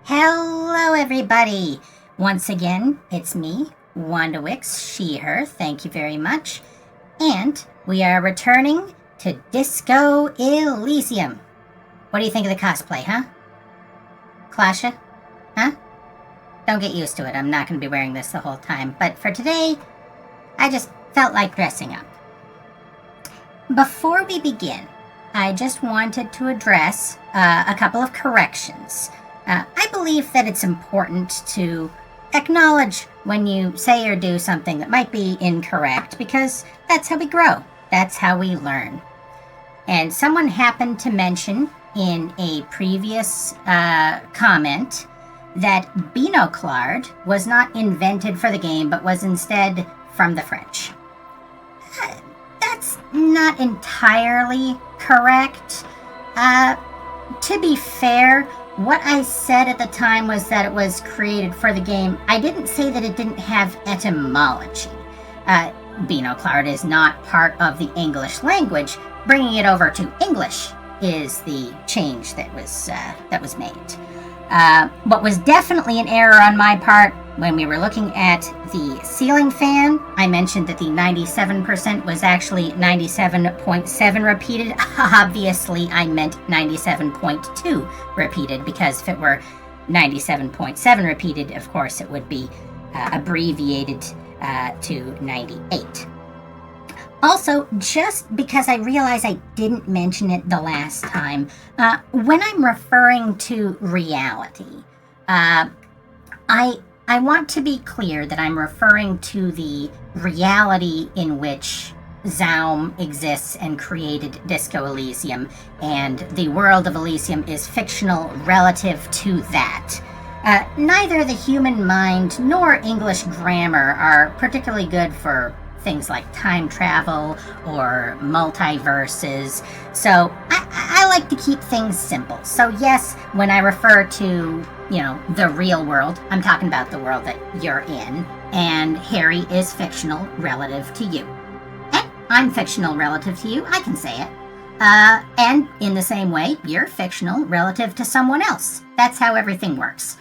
Hello, everybody. Once again, it's me, Wanda Wix, she, her. Thank you very much. And we are returning to Disco Elysium. What do you think of the cosplay, huh? Klasha? Huh? Don't get used to it. I'm not going to be wearing this the whole time. But for today, I just felt like dressing up. Before we begin, I just wanted to address a couple of corrections. I believe that it's important to acknowledge when you say or do something that might be incorrect, because that's how we grow. That's how we learn. And someone happened to mention in a previous comment that binoclard was not invented for the game, but was instead from the French. That's not entirely correct. To be fair, what I said at the time was that it was created for the game. I didn't say that it didn't have etymology. Binoclard is not part of the English language. Bringing it over to English is the change that was made. What was definitely an error on my part when we were looking at the ceiling fan, I mentioned that the 97% was actually 97.7 repeated. Obviously, I meant 97.2 repeated, because if it were 97.7 repeated, of course, it would be abbreviated to 98. Also, just because I realize I didn't mention it the last time, when I'm referring to reality, I want to be clear that I'm referring to the reality in which Zaum exists and created Disco Elysium, and the world of Elysium is fictional relative to that. Neither the human mind nor English grammar are particularly good for things like time travel or multiverses, so I like to keep things simple. So yes, when I refer to, the real world, I'm talking about the world that you're in, and Harry is fictional relative to you. And I'm fictional relative to you, I can say it. And in the same way, you're fictional relative to someone else. That's how everything works.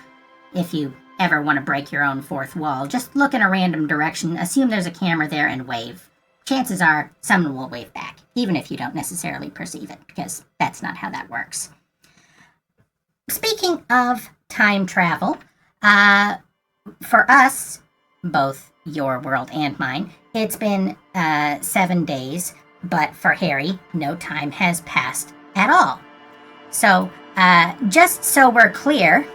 If you ever want to break your own fourth wall, just look in a random direction, assume there's a camera there, and wave. Chances are someone will wave back, even if you don't necessarily perceive it, because that's not how that works. Speaking of time travel, for us, both your world and mine, it's been 7 days, but for Harry, no time has passed at all. So, just so we're clear,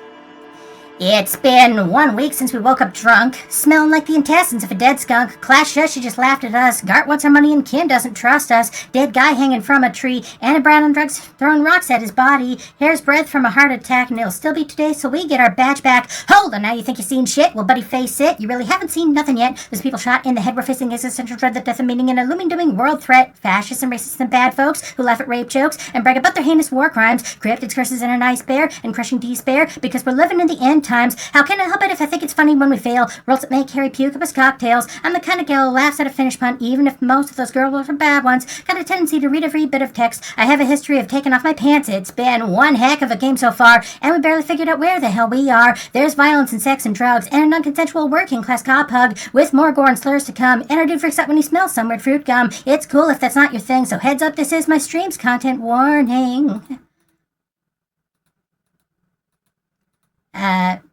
it's been 1 week since we woke up drunk, smelling like the intestines of a dead skunk. Klasha, she just laughed at us. Gart wants our money and Kim doesn't trust us. Dead guy hanging from a tree. Anna Brown on drugs throwing rocks at his body. Hair's breath from a heart attack, and it'll still be today, so we get our badge back. Hold on, now you think you've seen shit? Well, buddy, face it. You really haven't seen nothing yet. There's people shot in the head. We're facing existential dread, the death of meaning, and a looming dooming world threat. Fascists and racists and bad folks who laugh at rape jokes and brag about their heinous war crimes. Cryptids, curses, and a nice bear, and crushing despair, because we're living in the end times. How can I help it if I think it's funny when we fail? Worlds that make Harry puke up his cocktails. I'm the kind of gal who laughs at a Finnish pun, even if most of those girls are bad ones. Got a tendency to read every bit of text. I have a history of taking off my pants. It's been one heck of a game so far, and we barely figured out where the hell we are. There's violence and sex and drugs, and a non-consensual working class cop hug, with more gore and slurs to come, and our dude freaks out when he smells some weird fruit gum. It's cool if that's not your thing, so heads up, this is my stream's content warning.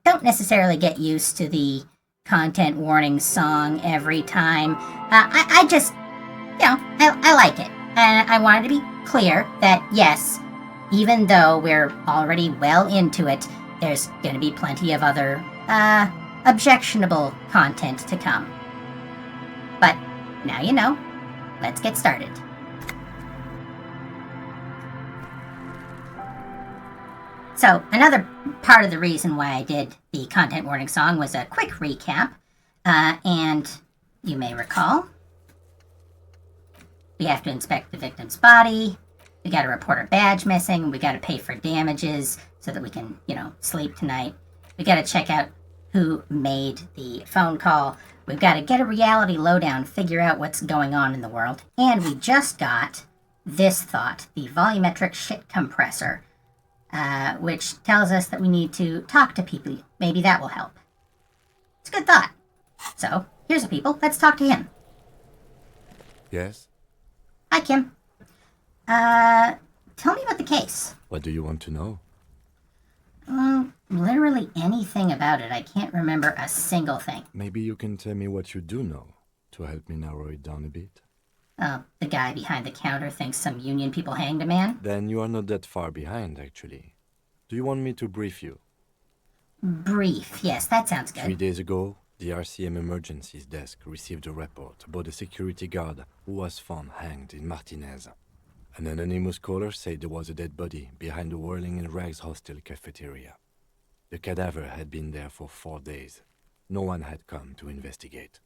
Don't necessarily get used to the content warning song every time. I just, I like it. And I wanted to be clear that, yes, even though we're already well into it, there's going to be plenty of other, objectionable content to come. But now you know. Let's get started. So, another part of the reason why I did the content warning song was a quick recap. And you may recall, we have to inspect the victim's body, we got to report our badge missing, we got to pay for damages so that we can, sleep tonight. We got to check out who made the phone call. We've got to get a reality lowdown, figure out what's going on in the world. And we just got this thought, the volumetric shit compressor. which tells us that we need to talk to people. Maybe that will help. It's a good thought. So, here's a people. Let's talk to him. Yes? Hi, Kim. Tell me about the case. What do you want to know? Literally anything about it. I can't remember a single thing. Maybe you can tell me what you do know to help me narrow it down a bit. The guy behind the counter thinks some union people hanged a man? Then you are not that far behind, actually. Do you want me to brief you? Brief. Yes, that sounds good. 3 days ago, the RCM Emergencies Desk received a report about a security guard who was found hanged in Martinez. An anonymous caller said there was a dead body behind the Whirling in Rags hostel cafeteria. The cadaver had been there for 4 days. No one had come to investigate.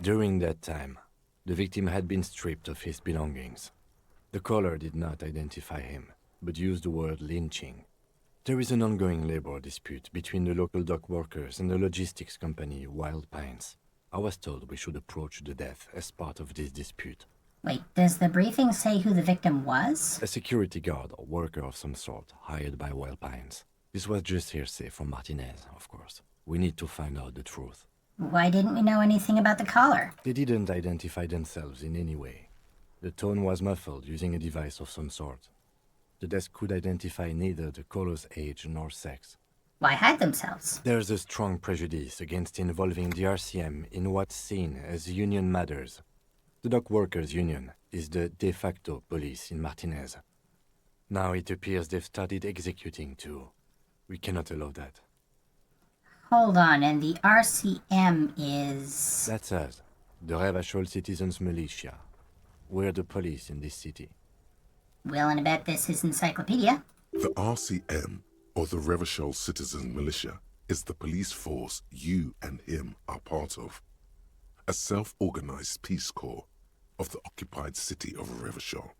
During that time, the victim had been stripped of his belongings. The caller did not identify him, but used the word lynching. There is an ongoing labor dispute between the local dock workers and the logistics company Wild Pines. I was told we should approach the death as part of this dispute. Wait, does the briefing say who the victim was? A security guard or worker of some sort, hired by Wild Pines. This was just hearsay from Martinez, of course. We need to find out the truth. Why didn't we know anything about the caller? They didn't identify themselves in any way. The tone was muffled using a device of some sort. The desk could identify neither the caller's age nor sex. Why hide themselves? There's a strong prejudice against involving the RCM in what's seen as union matters. The dock workers' union is the de facto police in Martinez. Now it appears they've started executing too. We cannot allow that. Hold on, and the RCM is... That's us, the Revachol Citizens Militia. We're the police in this city. Willing to bet this is encyclopedia. The RCM, or the Revachol Citizen Militia, is the police force you and him are part of. A self-organized peace corps of the occupied city of Revachol.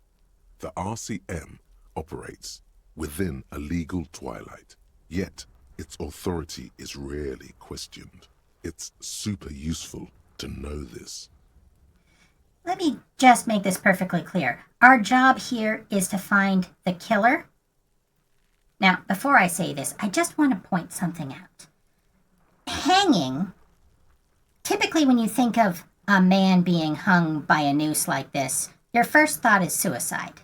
The RCM operates within a legal twilight, yet its authority is rarely questioned. It's super useful to know this. Let me just make this perfectly clear. Our job here is to find the killer. Now, before I say this, I just want to point something out. Hanging, typically when you think of a man being hung by a noose like this, your first thought is suicide.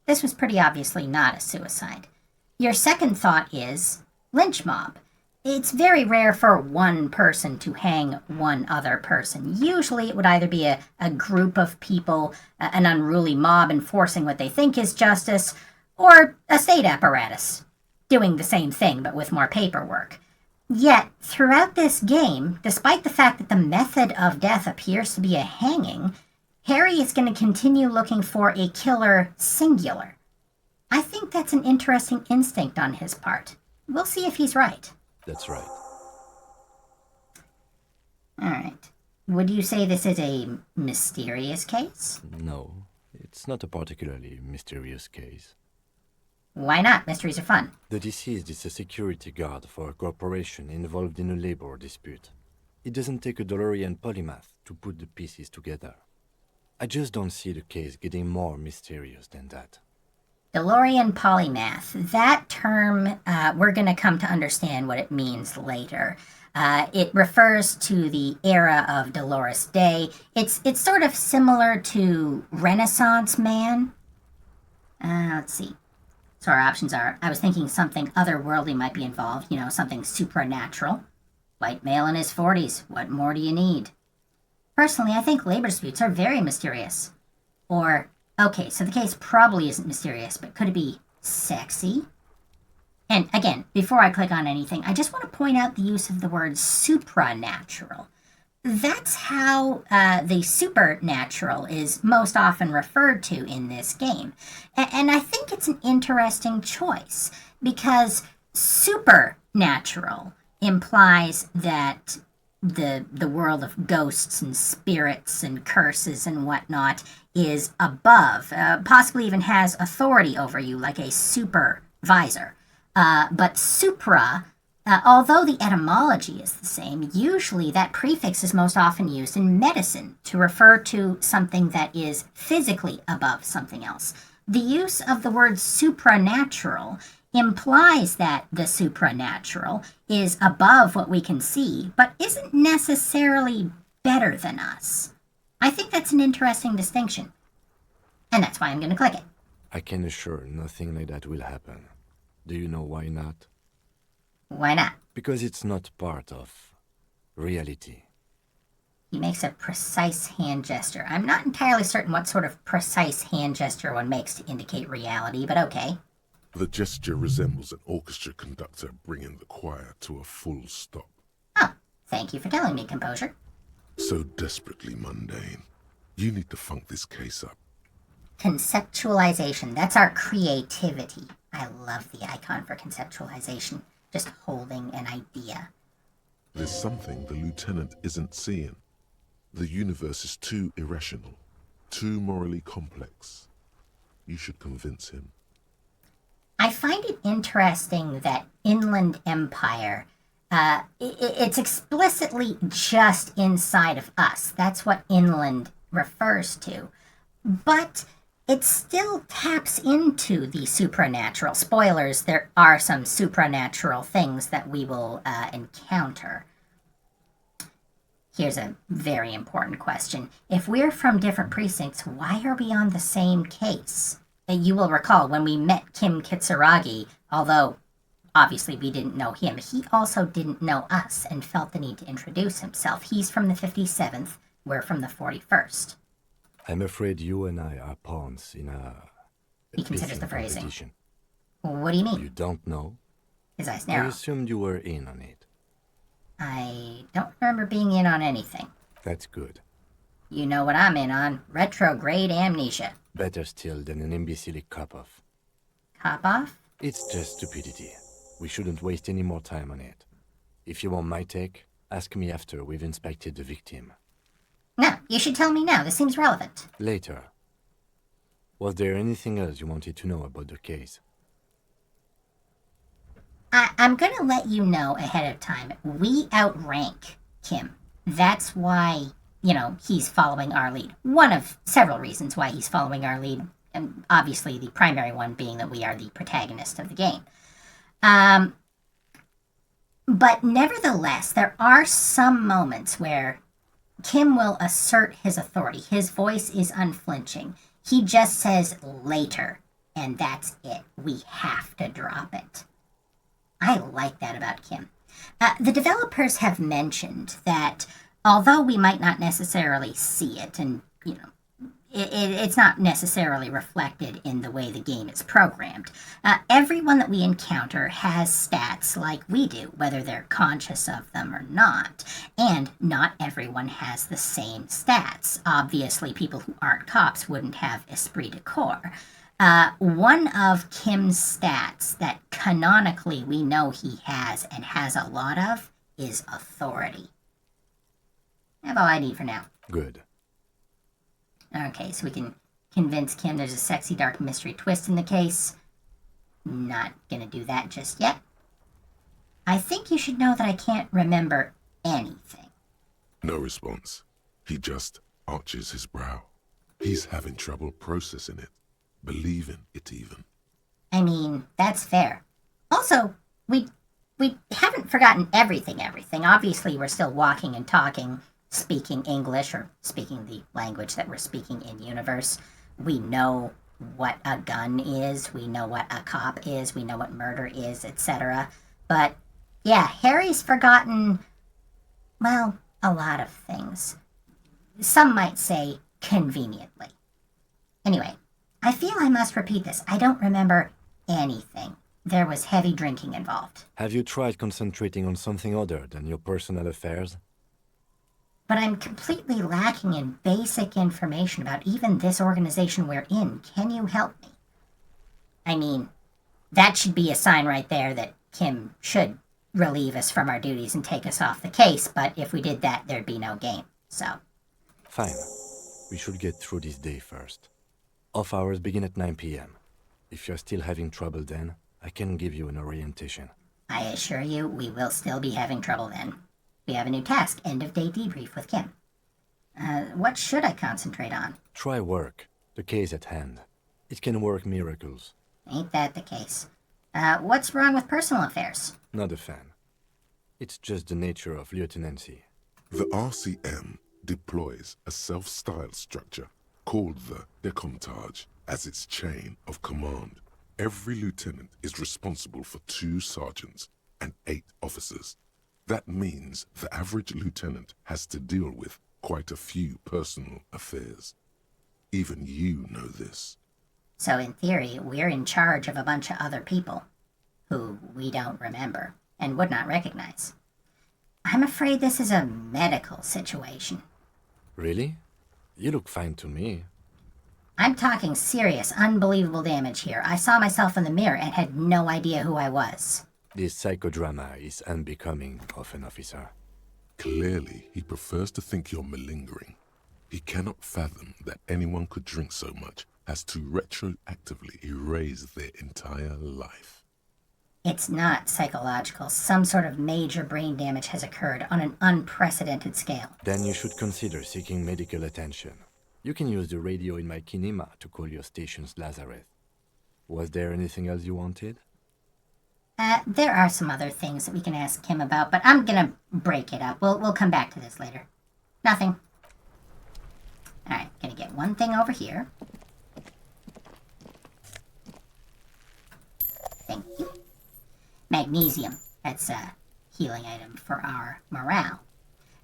This was pretty obviously not a suicide. Your second thought is lynch mob. It's very rare for one person to hang one other person. Usually it would either be a group of people, an unruly mob enforcing what they think is justice, or a state apparatus doing the same thing but with more paperwork. Yet, throughout this game, despite the fact that the method of death appears to be a hanging, Harry is going to continue looking for a killer singular. I think that's an interesting instinct on his part. We'll see if he's right. That's right. Alright. Would you say this is a mysterious case? No, it's not a particularly mysterious case. Why not? Mysteries are fun. The deceased is a security guard for a corporation involved in a labor dispute. It doesn't take a DeLorean polymath to put the pieces together. I just don't see the case getting more mysterious than that. DeLorean polymath. That term, we're going to come to understand what it means later. It refers to the era of Dolores Day. It's sort of similar to Renaissance man. Let's see. So our options are, I was thinking something otherworldly might be involved, something supernatural. White male in his 40s, what more do you need? Personally, I think labor disputes are very mysterious. Or, okay, so the case probably isn't mysterious, but could it be sexy? And again, before I click on anything, I just want to point out the use of the word supranatural. That's how the supernatural is most often referred to in this game. And I think it's an interesting choice because supernatural implies that the world of ghosts and spirits and curses and whatnot is above, possibly even has authority over you like a supervisor. But supra, although the etymology is the same, usually that prefix is most often used in medicine to refer to something that is physically above something else. The use of the word supranatural implies that the supranatural is above what we can see, but isn't necessarily better than us. I think that's an interesting distinction. And that's why I'm going to click it. I can assure nothing like that will happen. Do you know why not? Why not? Because it's not part of reality. He makes a precise hand gesture. I'm not entirely certain what sort of precise hand gesture one makes to indicate reality, but okay. The gesture resembles an orchestra conductor bringing the choir to a full stop. Oh, thank you for telling me, Composure. So desperately mundane. You need to funk this case up. Conceptualization. That's our creativity. I love the icon for conceptualization. Just holding an idea. There's something the lieutenant isn't seeing. The universe is too irrational, too morally complex. You should convince him. I find it interesting that Inland Empire, it's explicitly just inside of us. That's what inland refers to. But it still taps into the supernatural. Spoilers, there are some supernatural things that we will encounter. Here's a very important question. If we're from different precincts, why are we on the same case? You will recall when we met Kim Kitsuragi, although obviously we didn't know him, he also didn't know us and felt the need to introduce himself. He's from the 57th, we're from the 41st. I'm afraid you and I are pawns in a He considers pissing the phrasing. competition. What do you mean? You don't know? His eyes I narrow. assumed you were in on it. I don't remember being in on anything. That's good. You know what I'm in on. Retrograde amnesia. Better still than an imbecilic cop-off. Cop off? It's just stupidity. We shouldn't waste any more time on it. If you want my take, ask me after we've inspected the victim. No, you should tell me now. This seems relevant. Later. Was there anything else you wanted to know about the case? I'm going to let you know ahead of time. We outrank Kim. That's why, he's following our lead. One of several reasons why he's following our lead. And obviously, the primary one being that we are the protagonist of the game. But nevertheless, there are some moments where Kim will assert his authority. His voice is unflinching. He just says later, and that's it. We have to drop it. I like that about Kim. The developers have mentioned that although we might not necessarily see it, and, it's not necessarily reflected in the way the game is programmed, everyone that we encounter has stats like we do, whether they're conscious of them or not. And not everyone has the same stats. Obviously, people who aren't cops wouldn't have esprit de corps. One of Kim's stats that canonically we know he has and has a lot of is authority. That's all I need for now. Good. Okay, so we can convince Kim there's a sexy dark mystery twist in the case. Not gonna do that just yet. I think you should know that I can't remember anything. No response. He just arches his brow. He's having trouble processing it, believing it even. I mean, that's fair. Also, we haven't forgotten everything. Obviously, we're still walking and talking, speaking English, or speaking the language that we're speaking in universe. We know what a gun is, we know what a cop is, we know what murder is, etc. But, yeah, Harry's forgotten, well, a lot of things. Some might say conveniently. Anyway, I feel I must repeat this. I don't remember anything. There was heavy drinking involved. Have you tried concentrating on something other than your personal affairs? But I'm completely lacking in basic information about even this organization we're in. Can you help me? I mean, that should be a sign right there that Kim should relieve us from our duties and take us off the case, but if we did that, there'd be no game, so. Fine. We should get through this day first. Off hours begin at 9 p.m. If you're still having trouble then, I can give you an orientation. I assure you, we will still be having trouble then. We have a new task, end of day debrief with Kim. What should I concentrate on? Try work. The case at hand. It can work miracles. Ain't that the case? What's wrong with personal affairs? Not a fan. It's just the nature of lieutenancy. The RCM deploys a self-styled structure called the Decomptage as its chain of command. Every lieutenant is responsible for 2 sergeants and 8 officers. That means the average lieutenant has to deal with quite a few personal affairs. Even you know this. So in theory, we're in charge of a bunch of other people who we don't remember and would not recognize. I'm afraid this is a medical situation. Really? You look fine to me. I'm talking serious, unbelievable damage here. I saw myself in the mirror and had no idea who I was. This psychodrama is unbecoming of an officer. Clearly, he prefers to think you're malingering. He cannot fathom that anyone could drink so much as to retroactively erase their entire life. It's not psychological. Some sort of major brain damage has occurred on an unprecedented scale. Then you should consider seeking medical attention. You can use the radio in my kinema to call your station's Lazareth. Was there anything else you wanted? There are some other things that we can ask him about, but I'm gonna break it up. We'll come back to this later. Nothing. Alright, gonna get one thing over here. Thank you. Magnesium. That's a healing item for our morale.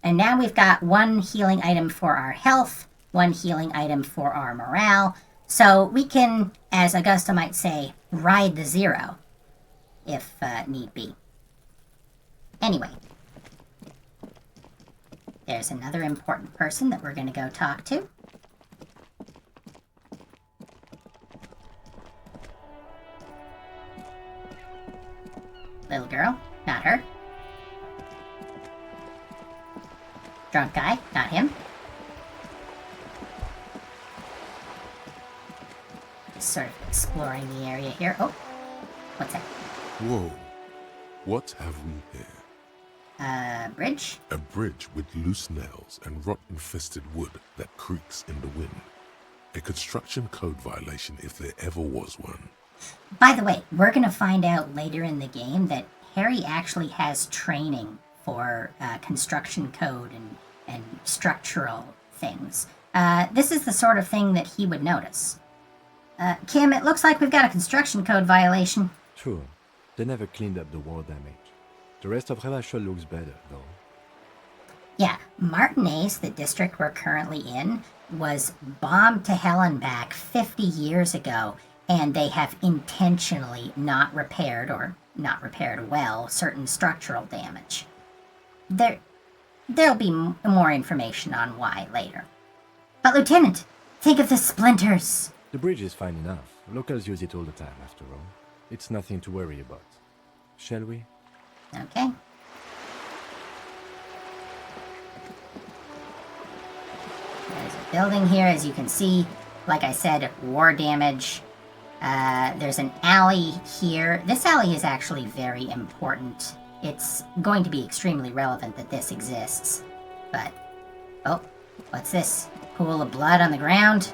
And now we've got one healing item for our health, one healing item for our morale. So we can, as Augusta might say, ride the 0, if need be. Anyway, there's another important person that we're going to go talk to. Little girl, not her. Drunk guy, not him. Just sort of exploring the area here. Oh, what's that? Whoa. What have we here? Bridge? A bridge with loose nails and rot-infested wood that creaks in the wind. A construction code violation if there ever was one. By the way, we're going to find out later in the game that Harry actually has training for construction code and structural things. This is the sort of thing that he would notice. Kim, it looks like we've got a construction code violation. Sure. They never cleaned up the war damage. The rest of Revachol looks better, though. Yeah, Martinez, the district we're currently in, was bombed to hell and back 50 years ago, and they have intentionally not repaired well certain structural damage. There'll be more information on why later. But Lieutenant, think of the splinters! The bridge is fine enough. Locals use it all the time, after all. It's nothing to worry about. Shall we? Okay. There's a building here, as you can see. Like I said, war damage. There's an alley here. This alley is actually very important. It's going to be extremely relevant that this exists. But, oh, what's this? Pool of blood on the ground?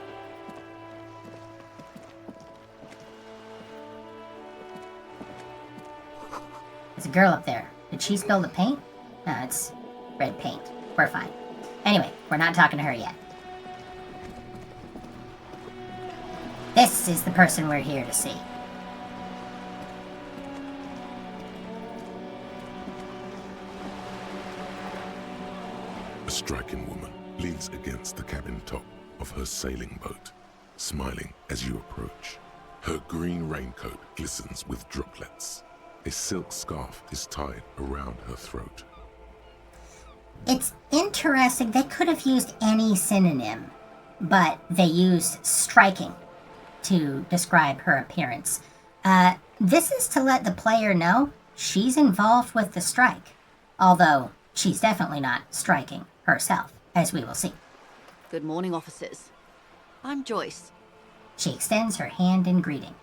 There's a girl up there. Did she spill the paint? No, it's red paint. We're fine. Anyway, we're not talking to her yet. This is the person we're here to see. A striking woman leans against the cabin top of her sailing boat, smiling as you approach. Her green raincoat glistens with droplets. A silk scarf is tied around her throat. It's interesting. They could have used any synonym, but they used striking to describe her appearance. This is to let the player know she's involved with the strike, although she's definitely not striking herself, as we will see. Good morning, officers. I'm Joyce. She extends her hand in greeting.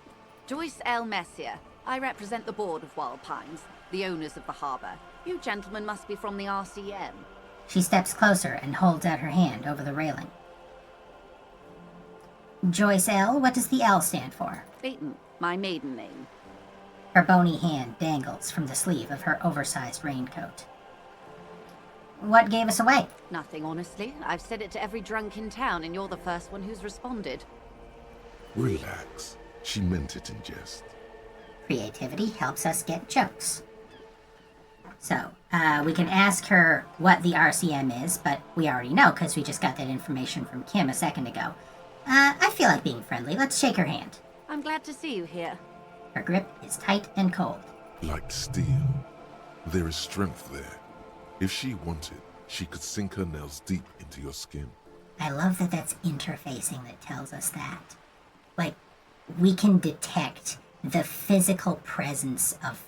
Joyce L. Messier. I represent the board of Wild Pines, the owners of the harbour. You gentlemen must be from the RCM. She steps closer and holds out her hand over the railing. Joyce L., what does the L stand for? Beaton, my maiden name. Her bony hand dangles from the sleeve of her oversized raincoat. What gave us away? Nothing, honestly. I've said it to every drunk in town, and you're the first one who's responded. Relax. She meant it in jest. Creativity helps us get jokes. So, we can ask her what the RCM is, but we already know because we just got that information from Kim a second ago. I feel like being friendly. Let's shake her hand. I'm glad to see you here. Her grip is tight and cold. Like steel. There is strength there. If she wanted, she could sink her nails deep into your skin. I love that that's interfacing that tells us that. Like, we can detect the physical presence of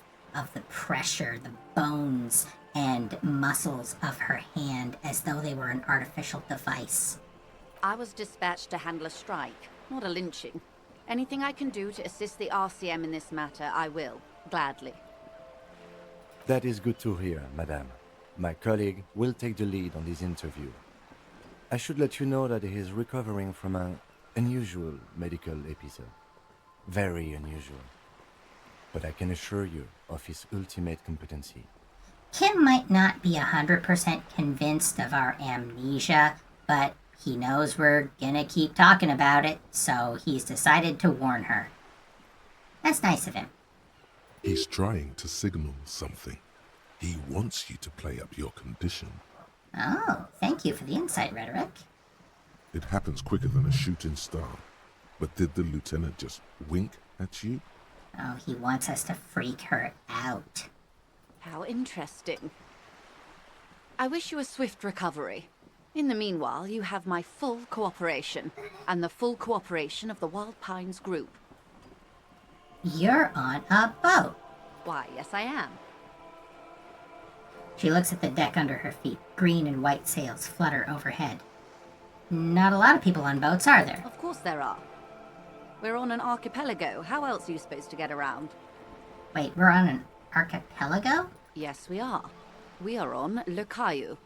the pressure, the bones and muscles of her hand as though they were an artificial device. I was dispatched to handle a strike, not a lynching. Anything I can do to assist the RCM in this matter, I will, gladly. That is good to hear, madame. My colleague will take the lead on this interview. I should let you know that he is recovering from an unusual medical episode. Very unusual. But I can assure you of his ultimate competency. Kim might not be 100% convinced of our amnesia, but he knows we're gonna keep talking about it, so he's decided to warn her. That's nice of him. He's trying to signal something. He wants you to play up your condition. Oh, thank you for the insight, Rhetoric. It happens quicker than a shooting star. But did the lieutenant just wink at you? Oh, he wants us to freak her out. How interesting. I wish you a swift recovery. In the meanwhile, you have my full cooperation, and the full cooperation of the Wild Pines group. You're on a boat. Why, yes I am. She looks at the deck under her feet. Green and white sails flutter overhead. Not a lot of people on boats, are there? Of course there are. We're on an archipelago. How else are you supposed to get around? Wait, we're on an archipelago? Yes, we are. We are on Le Caillou.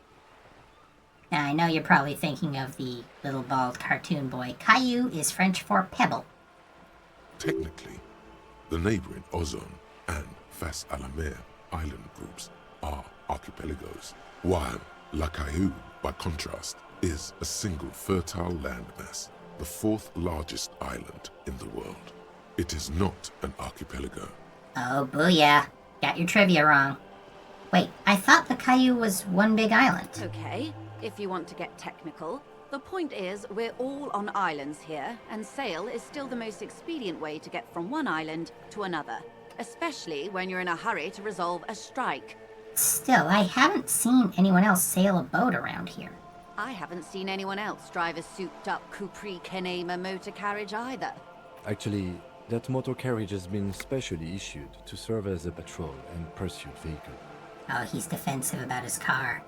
Now, I know you're probably thinking of the little bald cartoon boy. Caillou is French for pebble. Technically, the neighboring Ozone and Face à la Mer island groups are archipelagos, while La Caillou, by contrast, is a single fertile landmass, the fourth largest island in the world. It is not an archipelago. Oh, booyah. Got your trivia wrong. Wait, I thought the Caillou was one big island. Okay, if you want to get technical. The point is, we're all on islands here, and sail is still the most expedient way to get from one island to another, especially when you're in a hurry to resolve a strike. Still, I haven't seen anyone else sail a boat around here. I haven't seen anyone else drive a souped-up Capri Kenema motor carriage either. Actually, that motor carriage has been specially issued to serve as a patrol and pursuit vehicle. Oh, he's defensive about his car.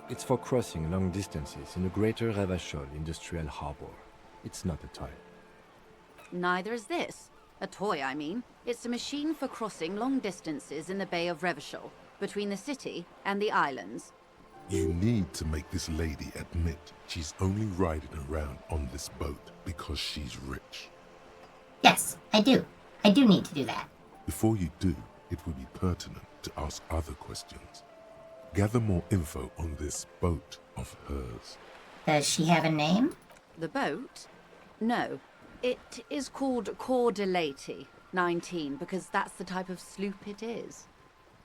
It's for crossing long distances in the greater Ravachol industrial harbor. It's not a toy. Neither is this. A toy, I mean. It's a machine for crossing long distances in the Bay of Revachol, between the city and the islands. You need to make this lady admit she's only riding around on this boat because she's rich. Yes, I do. I do need to do that. Before you do, it would be pertinent to ask other questions. Gather more info on this boat of hers. Does she have a name? The boat? No. It is called Cordelati 19 because that's the type of sloop it is.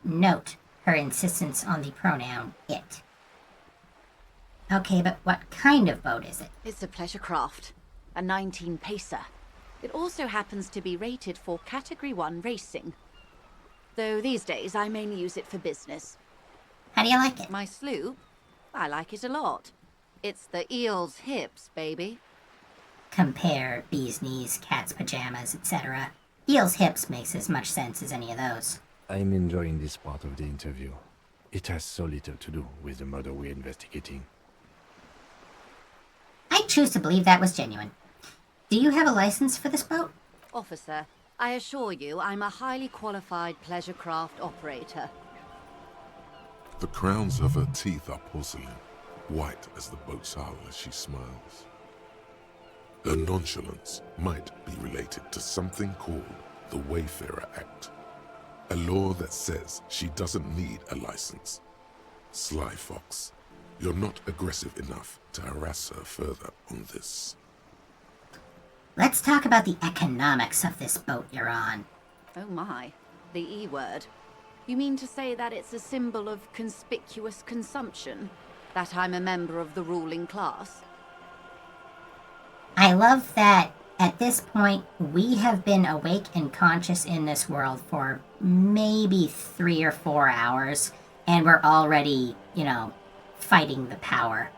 Note her insistence on the pronoun it. Okay, but what kind of boat is it? It's a pleasure craft. A 19 pacer. It also happens to be rated for Category 1 racing. Though these days I mainly use it for business. How do you like it? My sloop? I like it a lot. It's the eel's hips, baby. Compare bee's knees, cat's pajamas, etc. Eel's hips makes as much sense as any of those. I'm enjoying this part of the interview. It has so little to do with the murder we're investigating. I choose to believe that was genuine. Do you have a license for this boat? Officer, I assure you I'm a highly qualified pleasure craft operator. The crowns of her teeth are porcelain, white as the boat's hull as she smiles. Her nonchalance might be related to something called the Wayfarer Act. A law that says she doesn't need a license. Sly fox, you're not aggressive enough to harass her further on this. Let's talk about the economics of this boat you're on. Oh my, the E word. You mean to say that it's a symbol of conspicuous consumption? That I'm a member of the ruling class? I love that at this point we have been awake and conscious in this world for maybe 3 or 4 hours, and we're already, fighting the power.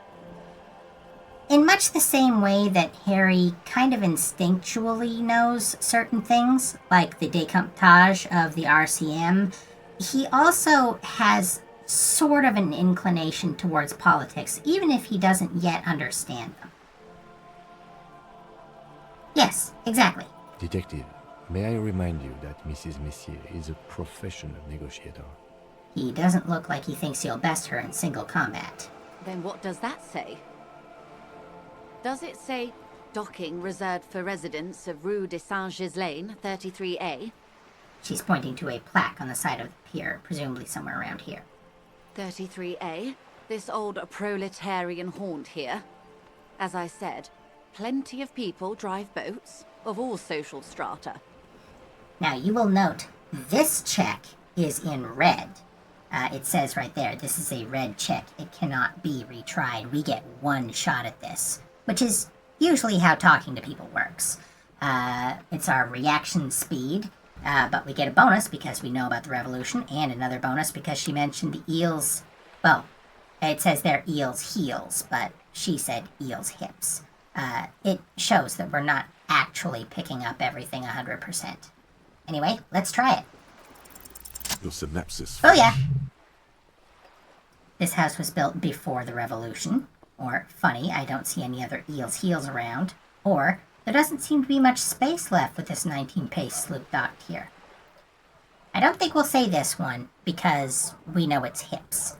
In much the same way that Harry kind of instinctually knows certain things, like the decomptage of the RCM, he also has sort of an inclination towards politics, even if he doesn't yet understand them. Yes, exactly. Detective, may I remind you that Mrs. Messier is a professional negotiator? He doesn't look like he thinks he'll best her in single combat. Then what does that say? Does it say docking reserved for residents of Rue de Saint-Ghislain, 33A? She's pointing to a plaque on the side of the pier, presumably somewhere around here. 33A? This old proletarian haunt here? As I said, plenty of people drive boats, of all social strata. Now, you will note, this check is in red. It says right there, this is a red check. It cannot be retried. We get one shot at this, which is usually how talking to people works. It's our reaction speed, but we get a bonus because we know about the revolution, and another bonus because she mentioned the eels. Well, it says they're eels' heels, but she said eels' hips. It shows that we're not actually picking up everything 100%. Anyway, let's try it. Your synapses. Oh yeah. This house was built before the revolution. Or, funny, I don't see any other eel's heels around. Or, there doesn't seem to be much space left with this 19-pace sloop docked here. I don't think we'll say this one, because we know its hips.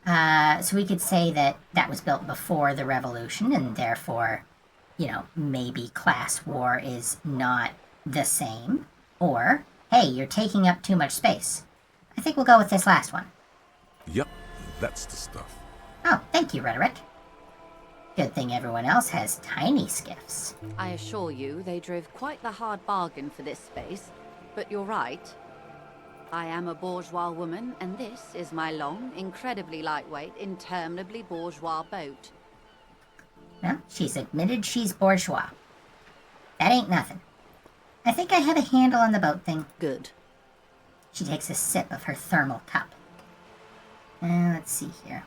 So we could say that that was built before the revolution, and therefore, maybe class war is not the same. Or, hey, you're taking up too much space. I think we'll go with this last one. Yep, that's the stuff. Oh, thank you, Rhetoric. Good thing everyone else has tiny skiffs. I assure you, they drove quite the hard bargain for this space. But you're right. I am a bourgeois woman, and this is my long, incredibly lightweight, interminably bourgeois boat. Well, she's admitted she's bourgeois. That ain't nothing. I think I have a handle on the boat thing. Good. She takes a sip of her thermal cup. Let's see here.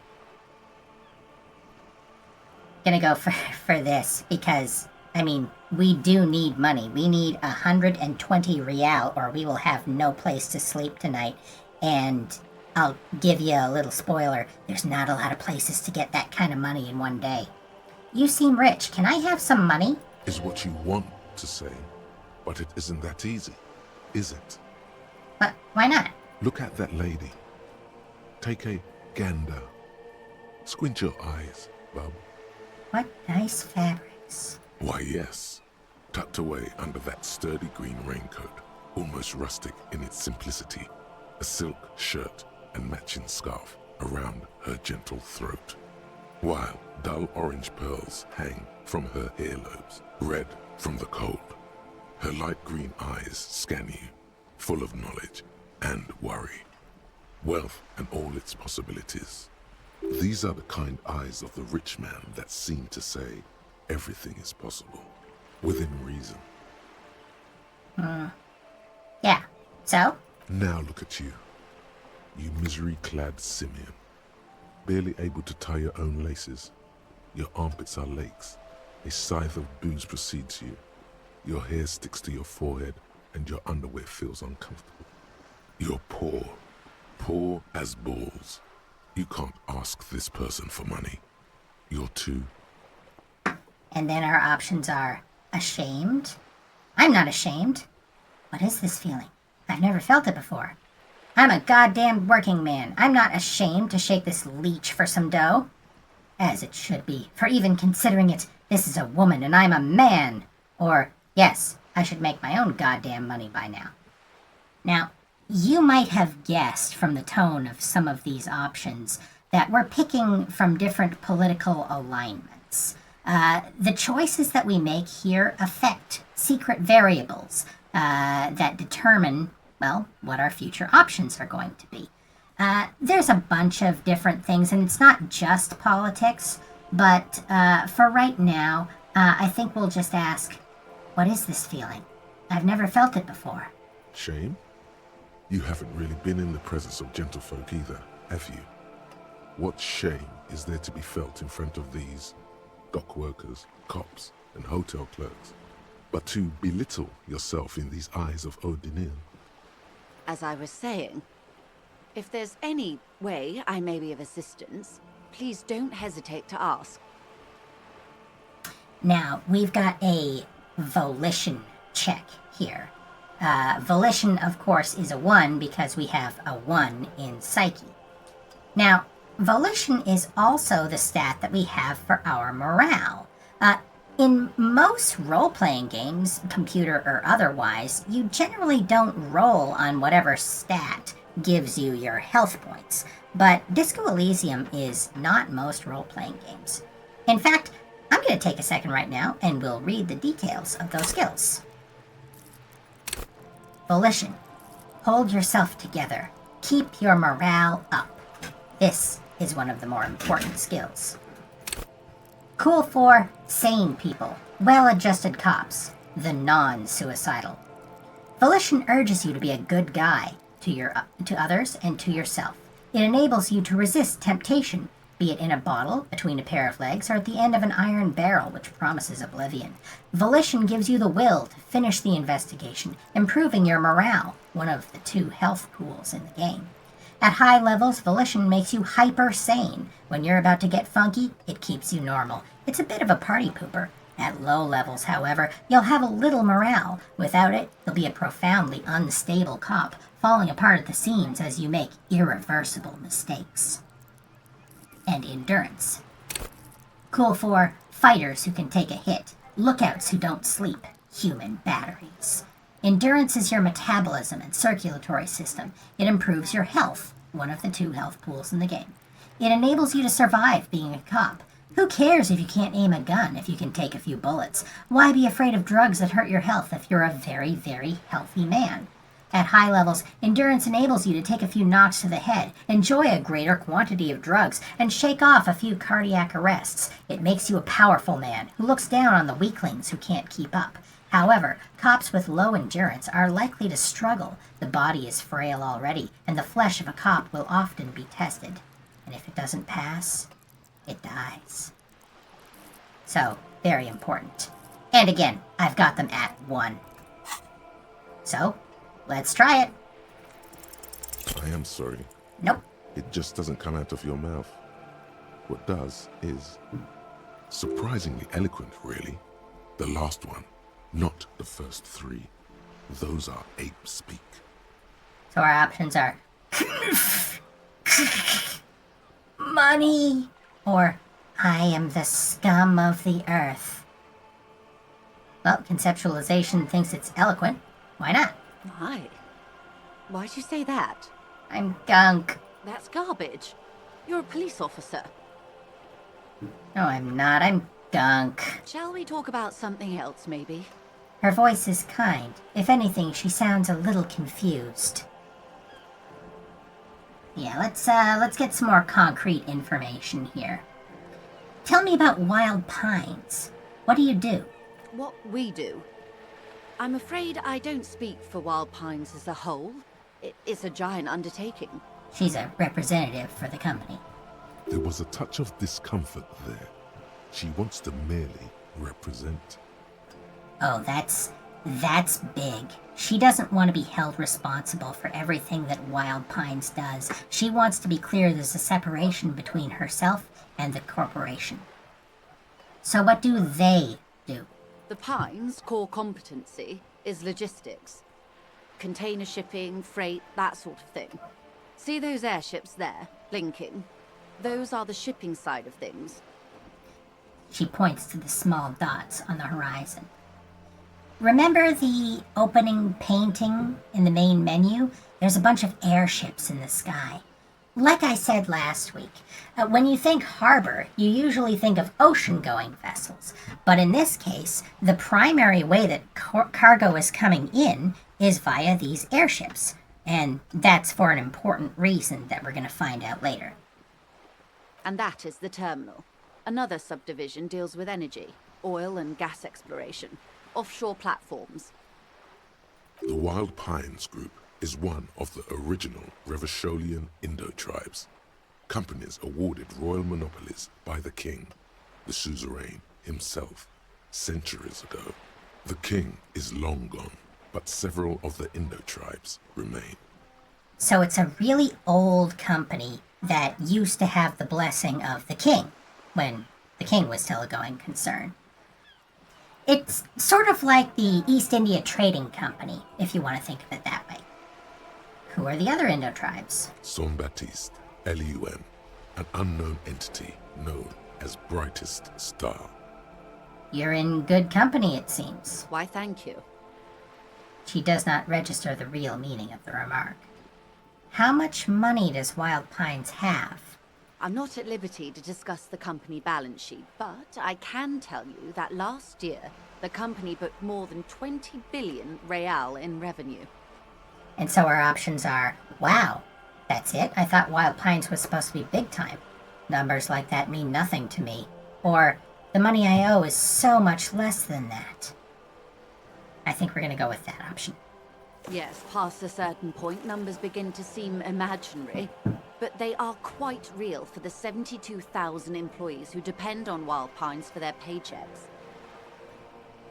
Gonna go for this, because, we do need money. We need 120 real, or we will have no place to sleep tonight. And I'll give you a little spoiler. There's not a lot of places to get that kind of money in one day. You seem rich. Can I have some money? Is what you want to say, but it isn't that easy, is it? But why not? Look at that lady. Take a gander. Squint your eyes, bub. What nice fabrics. Why, yes. Tucked away under that sturdy green raincoat, almost rustic in its simplicity, a silk shirt and matching scarf around her gentle throat, while dull orange pearls hang from her earlobes, red from the cold. Her light green eyes scan you, full of knowledge and worry, wealth and all its possibilities. These are the kind eyes of the rich man that seem to say everything is possible, within reason. Yeah, so? Now look at you, you misery-clad simian, barely able to tie your own laces. Your armpits are lakes, a scythe of booze precedes you. Your hair sticks to your forehead, and your underwear feels uncomfortable. You're poor, poor as balls. You can't ask this person for money. You're too... And then our options are ashamed. I'm not ashamed. What is this feeling? I've never felt it before. I'm a goddamn working man. I'm not ashamed to shake this leech for some dough. As it should be, for even considering it, this is a woman and I'm a man. Or, yes, I should make my own goddamn money by now. Now, you might have guessed from the tone of some of these options that we're picking from different political alignments. The choices that we make here affect secret variables that determine, well, what our future options are going to be. There's a bunch of different things, and it's not just politics, but for right now, I think we'll just ask, what is this feeling? I've never felt it before. Shame? You haven't really been in the presence of gentlefolk either, have you? What shame is there to be felt in front of these dock workers, cops, and hotel clerks, but to belittle yourself in these eyes of Odinil? As I was saying, if there's any way I may be of assistance, please don't hesitate to ask. Now, we've got a volition check here. Volition, of course, is a 1 because we have a 1 in Psyche. Now, volition is also the stat that we have for our morale. In most role-playing games, computer or otherwise, you generally don't roll on whatever stat gives you your health points. But Disco Elysium is not most role-playing games. In fact, I'm going to take a second right now and we'll read the details of those skills. Volition. Hold yourself together. Keep your morale up. This is one of the more important skills. Cool 4. Sane people. Well-adjusted cops. The non-suicidal. Volition urges you to be a good guy to others and to yourself. It enables you to resist temptation, be it in a bottle, between a pair of legs, or at the end of an iron barrel which promises oblivion. Volition gives you the will to finish the investigation, improving your morale, one of the 2 health pools in the game. At high levels, Volition makes you hyper-sane. When you're about to get funky, it keeps you normal. It's a bit of a party pooper. At low levels, however, you'll have a little morale. Without it, you'll be a profoundly unstable cop, falling apart at the seams as you make irreversible mistakes. And endurance. Cool 4. Fighters who can take a hit. Lookouts who don't sleep. Human batteries. Endurance is your metabolism and circulatory system. It improves your health, one of the 2 health pools in the game. It enables you to survive being a cop. Who cares if you can't aim a gun if you can take a few bullets? Why be afraid of drugs that hurt your health if you're a very, very healthy man? At high levels, endurance enables you to take a few knocks to the head, enjoy a greater quantity of drugs, and shake off a few cardiac arrests. It makes you a powerful man who looks down on the weaklings who can't keep up. However, cops with low endurance are likely to struggle. The body is frail already, and the flesh of a cop will often be tested. And if it doesn't pass, it dies. So, very important. And again, I've got them at 1. So, let's try it. I am sorry. Nope. It just doesn't come out of your mouth. What does is surprisingly eloquent, really. The last one, not the first 3. Those are ape speak. So our options are money or I am the scum of the earth. Well, conceptualization thinks it's eloquent. Why not? Why? Why'd you say that? I'm gunk. That's garbage. You're a police officer. No, I'm not. I'm gunk. Shall we talk about something else, maybe? Her voice is kind. If anything, she sounds a little confused. Yeah, let's get some more concrete information here. Tell me about Wild Pines. What do you do? What we do? I'm afraid I don't speak for Wild Pines as a whole. It's a giant undertaking. She's a representative for the company. There was a touch of discomfort there. She wants to merely represent. Oh, that's big. She doesn't want to be held responsible for everything that Wild Pines does. She wants to be clear there's a separation between herself and the corporation. So what do they do? The Pines' core competency is logistics. Container shipping, freight, that sort of thing. See those airships there, blinking? Those are the shipping side of things. She points to the small dots on the horizon. Remember the opening painting in the main menu? There's a bunch of airships in the sky. Like I said last week, when you think harbor, you usually think of ocean-going vessels. But in this case, the primary way that cargo is coming in is via these airships. And that's for an important reason that we're going to find out later. And that is the terminal. Another subdivision deals with energy, oil and gas exploration, offshore platforms. The Wild Pines Group is one of the original Revacholian Indo-tribes. Companies awarded royal monopolies by the king, the suzerain himself, centuries ago. The king is long gone, but several of the Indo-tribes remain. So it's a really old company that used to have the blessing of the king, when the king was still a going concern. It's sort of like the East India Trading Company, if you want to think of it that way. Who are the other Indo-tribes? Saint-Baptiste, Elysium, an unknown entity known as Brightest Star. You're in good company, it seems. Why, thank you. She does not register the real meaning of the remark. How much money does Wild Pines have? I'm not at liberty to discuss the company balance sheet, but I can tell you that last year, the company booked more than 20 billion real in revenue. And so our options are, wow, that's it? I thought Wild Pines was supposed to be big time. Numbers like that mean nothing to me. Or, the money I owe is so much less than that. I think we're going to go with that option. Yes, past a certain point, numbers begin to seem imaginary, but they are quite real for the 72,000 employees who depend on Wild Pines for their paychecks.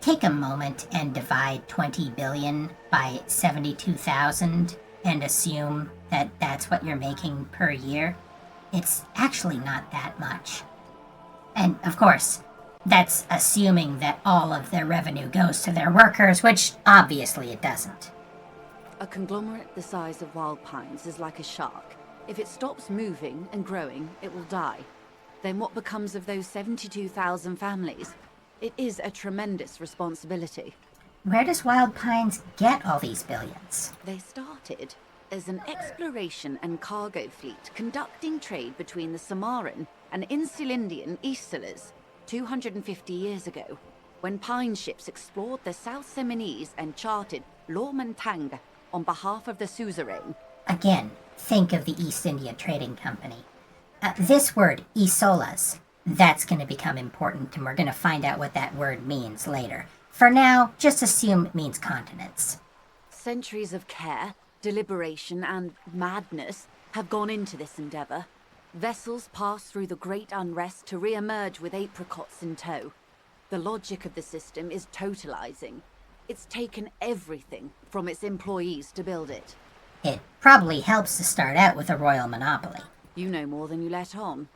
Take a moment and divide 20 billion by 72,000 and assume that that's what you're making per year. It's actually not that much. And, of course, that's assuming that all of their revenue goes to their workers, which obviously it doesn't. A conglomerate the size of Wild Pines is like a shark. If it stops moving and growing, it will die. Then what becomes of those 72,000 families? It is a tremendous responsibility. Where does Wild Pines get all these billions? They started as an exploration and cargo fleet conducting trade between the Samaran and Insulindian Isolas 250 years ago, when pine ships explored the South Seminese and charted Lomantang on behalf of the suzerain. Again, think of the East India Trading Company. This word, isolas, that's going to become important, and we're going to find out what that word means later. For now, just assume it means continents. Centuries of care, deliberation, and madness have gone into this endeavor. Vessels pass through the great unrest to re-emerge with apricots in tow. The logic of the system is totalizing. It's taken everything from its employees to build it. It probably helps to start out with a royal monopoly. You know more than you let on.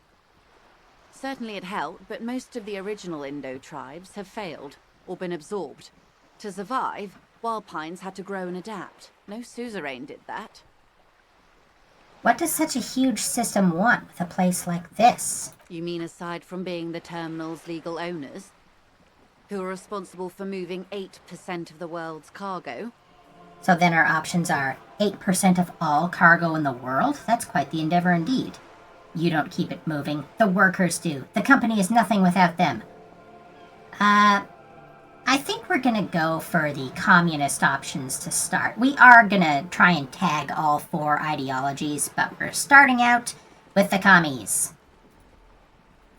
Certainly it helped, but most of the original Indo tribes have failed, or been absorbed. To survive, Wild Pines had to grow and adapt. No suzerain did that. What does such a huge system want with a place like this? You mean aside from being the terminal's legal owners? Who are responsible for moving 8% of the world's cargo? So then our options are 8% of all cargo in the world? That's quite the endeavor indeed. You don't keep it moving. The workers do. The company is nothing without them. I think we're gonna go for the communist options to start. We are gonna try and tag all four ideologies, but we're starting out with the commies.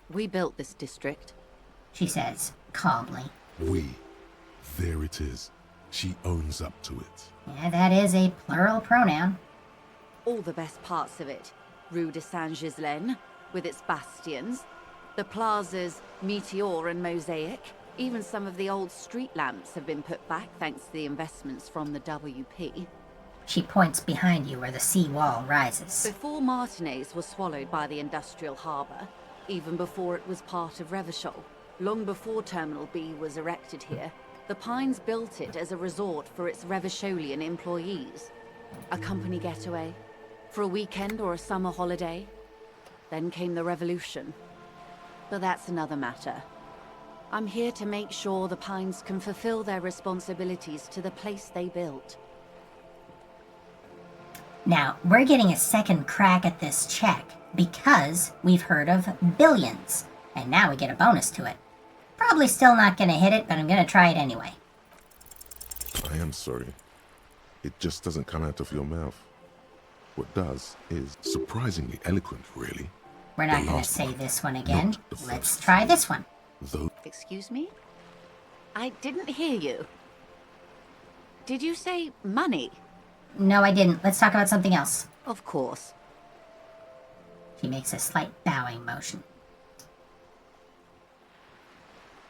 We built this district, She says, calmly. We. There it is. She owns up to it. Yeah, that is a plural pronoun. all the best parts of it. Rue de Saint-Ghislain, with its bastions, the plazas Meteor and Mosaic, even some of the old street lamps have been put back thanks to the investments from the WP. She points behind you where the sea wall rises. Before Martinez was swallowed by the industrial harbour, even before it was part of Revachol, long before Terminal B was erected here, the Pines built it as a resort for its Revacholian employees. A company getaway, for a weekend or a summer holiday. Then came the revolution. But that's another matter. I'm here to make sure the Pines can fulfill their responsibilities to the place they built. Now, we're getting a second crack at this check because we've heard of billions, and now we get a bonus to it. Probably still not going to hit it, but I'm going to try it anyway. I am sorry. It just doesn't come out of your mouth. What does is surprisingly eloquent, really. We're not The going to last say one, this one again. not the Let's first. try this one. Though Excuse me? I didn't hear you. Did you say money? No, I didn't. Let's talk about something else. Of course. She makes a slight bowing motion.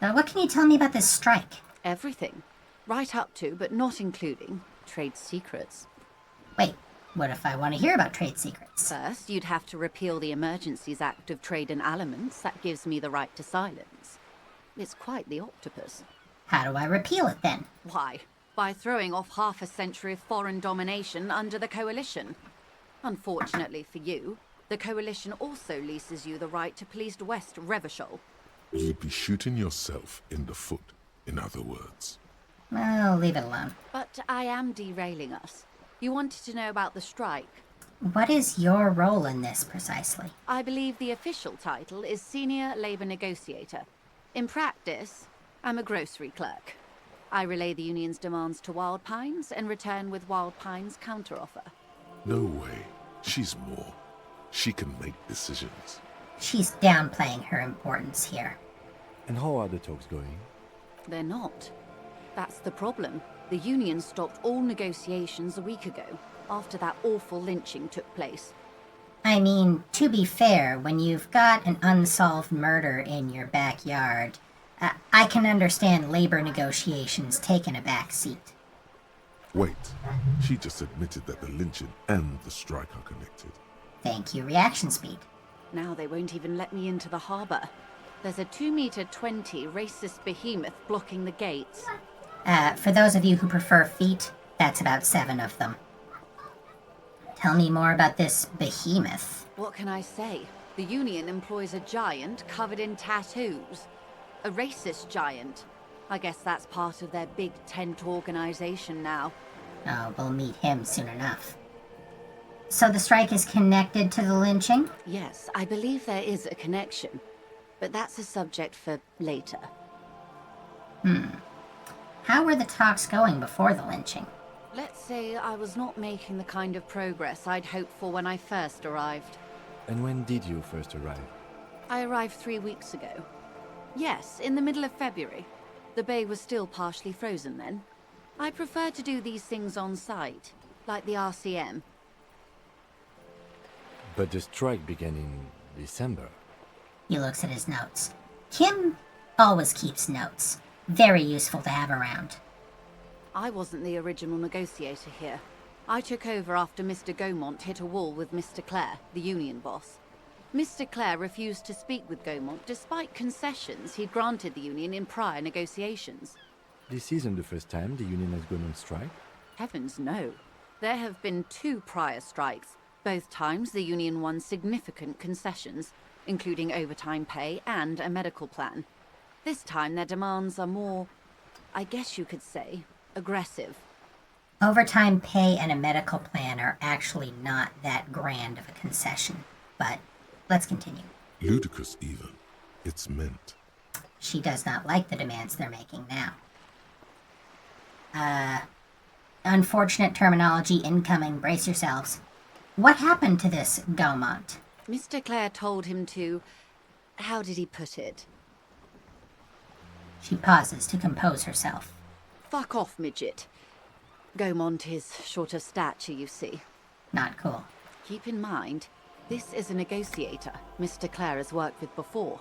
Now, what can you tell me about this strike? Everything. Right up to, but not including, trade secrets. Wait, what if I want to hear about trade secrets? First, you'd have to repeal the Emergencies Act of Trade in Aliments. That gives me the right to silence. It's quite the octopus. How do I repeal it then? Why? By throwing off half a century of foreign domination under the Coalition. Unfortunately for you, the Coalition also leases you the right to police West Revachol. you'd be shooting yourself in the foot, in other words. Well, leave it alone. But I am derailing us. You wanted to know about the strike. What is your role in this precisely? I believe the official title is Senior Labor Negotiator. In practice, I'm a grocery clerk. I relay the union's demands to Wild Pines and return with Wild Pines' counteroffer. No way. She's more. She can make decisions. She's downplaying her importance here. And how are the talks going? They're not. That's the problem. The union stopped all negotiations a week ago, after that awful lynching took place. I mean, to be fair, when you've got an unsolved murder in your backyard, I can understand labor negotiations taking a back seat. Wait, she just admitted that the lynching and the strike are connected. Thank you, reaction speed. Now they won't even let me into the harbour. There's a 2-meter 20 racist behemoth blocking the gates. For those of you who prefer feet, that's about 7 of them. Tell me more about this behemoth. What can I say? The union employs a giant covered in tattoos. A racist giant. I guess that's part of their big tent organization now. Oh, we'll meet him soon enough. So the strike is connected to the lynching? Yes, I believe there is a connection. But that's a subject for later. How were the talks going before the lynching? Let's say I was not making the kind of progress I'd hoped for when I first arrived. And when did you first arrive? I arrived 3 weeks ago. Yes, in the middle of February. The bay was still partially frozen then. I prefer to do these things on site, like the RCM. But the strike began in December. He looks at his notes. Kim always keeps notes. Very useful to have around. I wasn't the original negotiator here. I took over after Mr. Gaumont hit a wall with Mr. Clare, the union boss. Mr. Clare refused to speak with Gaumont despite concessions he'd granted the union in prior negotiations. This isn't the first time the union has gone on strike. Heavens no. There have been 2 prior strikes. Both times the union won significant concessions, including overtime pay and a medical plan. This time their demands are more, I guess you could say, aggressive. Overtime pay and a medical plan are actually not that grand of a concession. But let's continue. Ludicrous, even. It's meant. She does not like the demands they're making now. Unfortunate terminology incoming. Brace yourselves. What happened to this Gaumont? Mr. Clare told him to... how did he put it? She pauses to compose herself. Fuck off, midget. Gaumont is short of stature, you see. Not cool. Keep in mind, this is a negotiator Mr. Clare has worked with before,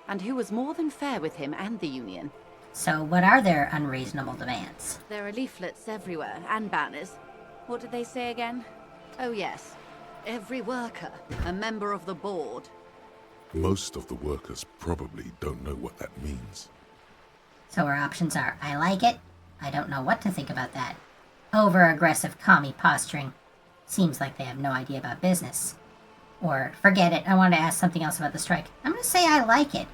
and who was more than fair with him and the union. So what are their unreasonable demands? There are leaflets everywhere, and banners. What did they say again? Oh yes, every worker, a member of the board. Most of the workers probably don't know what that means. So our options are, I like it, I don't know what to think about that. Over-aggressive commie posturing. Seems like they have no idea about business. Or, forget it, I wanted to ask something else about the strike. I'm gonna say I like it.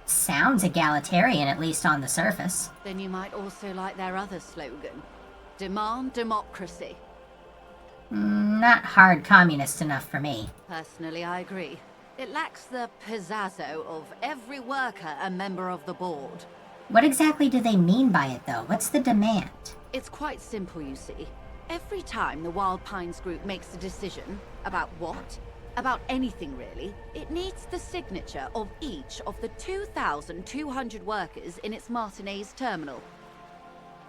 sounds egalitarian, at least on the surface. Then you might also like their other slogan. Demand democracy. Not hard communist enough for me. Personally, I agree. It lacks the pizzazzo of every worker a member of the board. What exactly do they mean by it, though? What's the demand? It's quite simple, you see. Every time the Wild Pines group makes a decision, about what? About anything really, it needs the signature of each of the 2,200 workers in its Martinez terminal.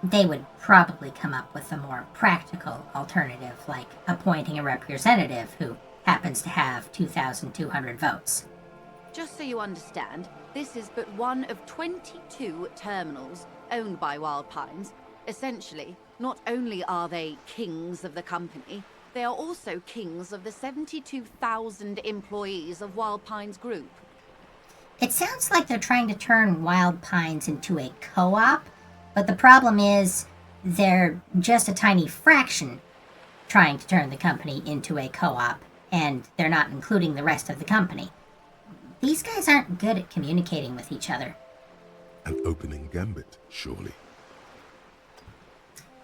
They would probably come up with a more practical alternative, like appointing a representative who happens to have 2,200 votes. Just so you understand, this is but one of 22 terminals owned by Wild Pines. Essentially, not only are they kings of the company, they are also kings of the 72,000 employees of Wild Pines Group. It sounds like they're trying to turn Wild Pines into a co-op, but the problem is they're just a tiny fraction trying to turn the company into a co-op, and they're not including the rest of the company. These guys aren't good at communicating with each other. An opening gambit, surely.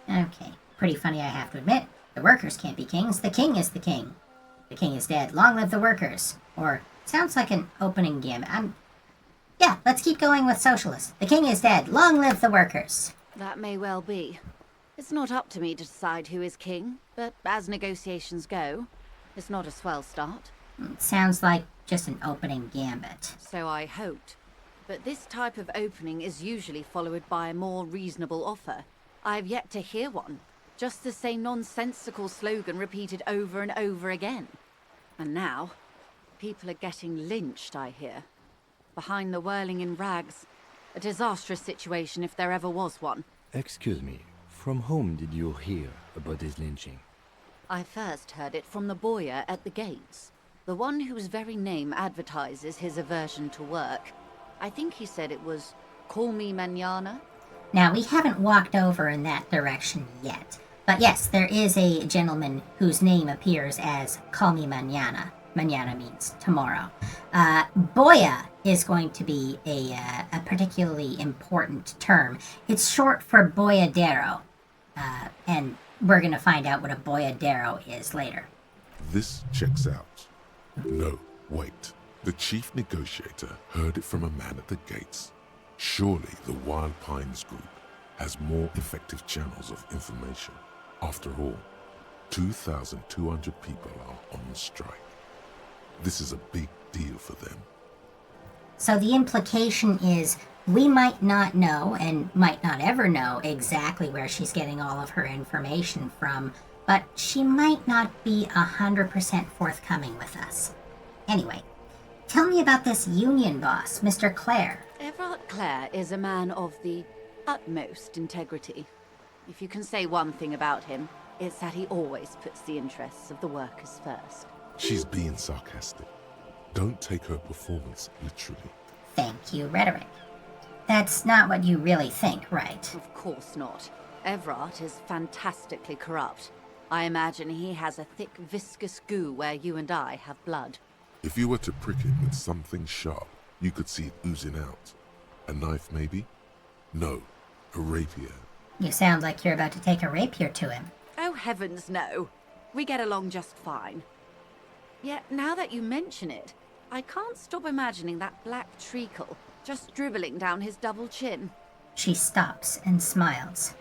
Okay, pretty funny I have to admit. The workers can't be kings, the king is the king. The king is dead, long live the workers. Or, sounds like an opening gambit. Yeah, let's keep going with socialists. The king is dead, long live the workers. That may well be. It's not up to me to decide who is king, but as negotiations go, it's not a swell start. It sounds like just an opening gambit. So I hoped. But this type of opening is usually followed by a more reasonable offer. I have yet to hear one. Just the same nonsensical slogan repeated over and over again. And now, people are getting lynched, I hear. Behind the whirling in rags. A disastrous situation if there ever was one. Excuse me, from whom did you hear about this lynching? I first heard it from the boyer at the gates. The one whose very name advertises his aversion to work. I think he said it was, "Call me mañana." Now, we haven't walked over in that direction yet. But yes, there is a gentleman whose name appears as Call Me Mañana. Mañana means tomorrow. Boya is going to be a particularly important term. It's short for boyadero. And we're going to find out what a boyadero is later. This checks out. No, wait. The chief negotiator heard it from a man at the gates. Surely the Wild Pines Group has more effective channels of information. After all, 2,200 people are on the strike. This is a big deal for them. So the implication is we might not know and might not ever know exactly where she's getting all of her information from, but she might not be 100% forthcoming with us. Anyway, tell me about this union boss, Mr. Clare. Everard Clare is a man of the utmost integrity. If you can say one thing about him, it's that he always puts the interests of the workers first. She's being sarcastic. Don't take her performance literally. Thank you, rhetoric. That's not what you really think, right? Of course not. Everard is fantastically corrupt. I imagine he has a thick, viscous goo where you and I have blood. If you were to prick him with something sharp, you could see it oozing out. A knife, maybe? No, a rapier. You sound like you're about to take a rapier to him. Oh, heavens no. We get along just fine. Yet, now that you mention it, I can't stop imagining that black treacle just dribbling down his double chin. She stops and smiles.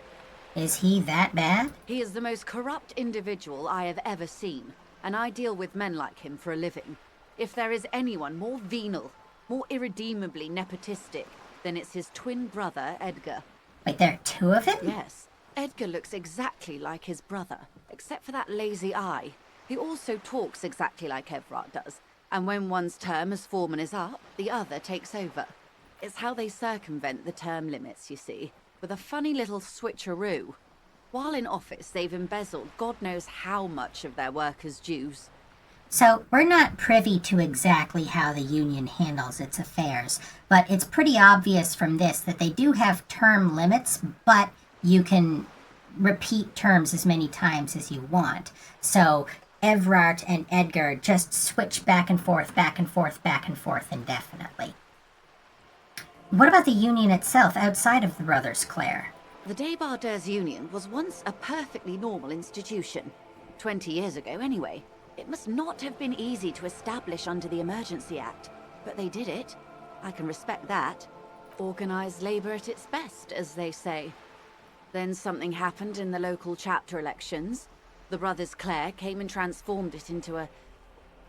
Is he that bad? He is the most corrupt individual I have ever seen, and I deal with men like him for a living. If there is anyone more venal, more irredeemably nepotistic, then it's his twin brother, Edgar. Wait, there are two of him? Yes. Edgar looks exactly like his brother, except for that lazy eye. He also talks exactly like Everard does, and when one's term as foreman is up, the other takes over. It's how they circumvent the term limits, you see, with a funny little switcheroo. While in office, they've embezzled God knows how much of their workers' dues. So, we're not privy to exactly how the union handles its affairs, but it's pretty obvious from this that they do have term limits, but you can repeat terms as many times as you want. So, Everard and Edgar just switch back and forth, back and forth, back and forth indefinitely. What about the Union itself outside of the Brothers Clare? The Débardeurs Union was once a perfectly normal institution. 20 years ago, anyway. It must not have been easy to establish under the Emergency Act, but they did it. I can respect that. Organized labor at its best, as they say. Then something happened in the local chapter elections. The Brothers Clare came and transformed it into a...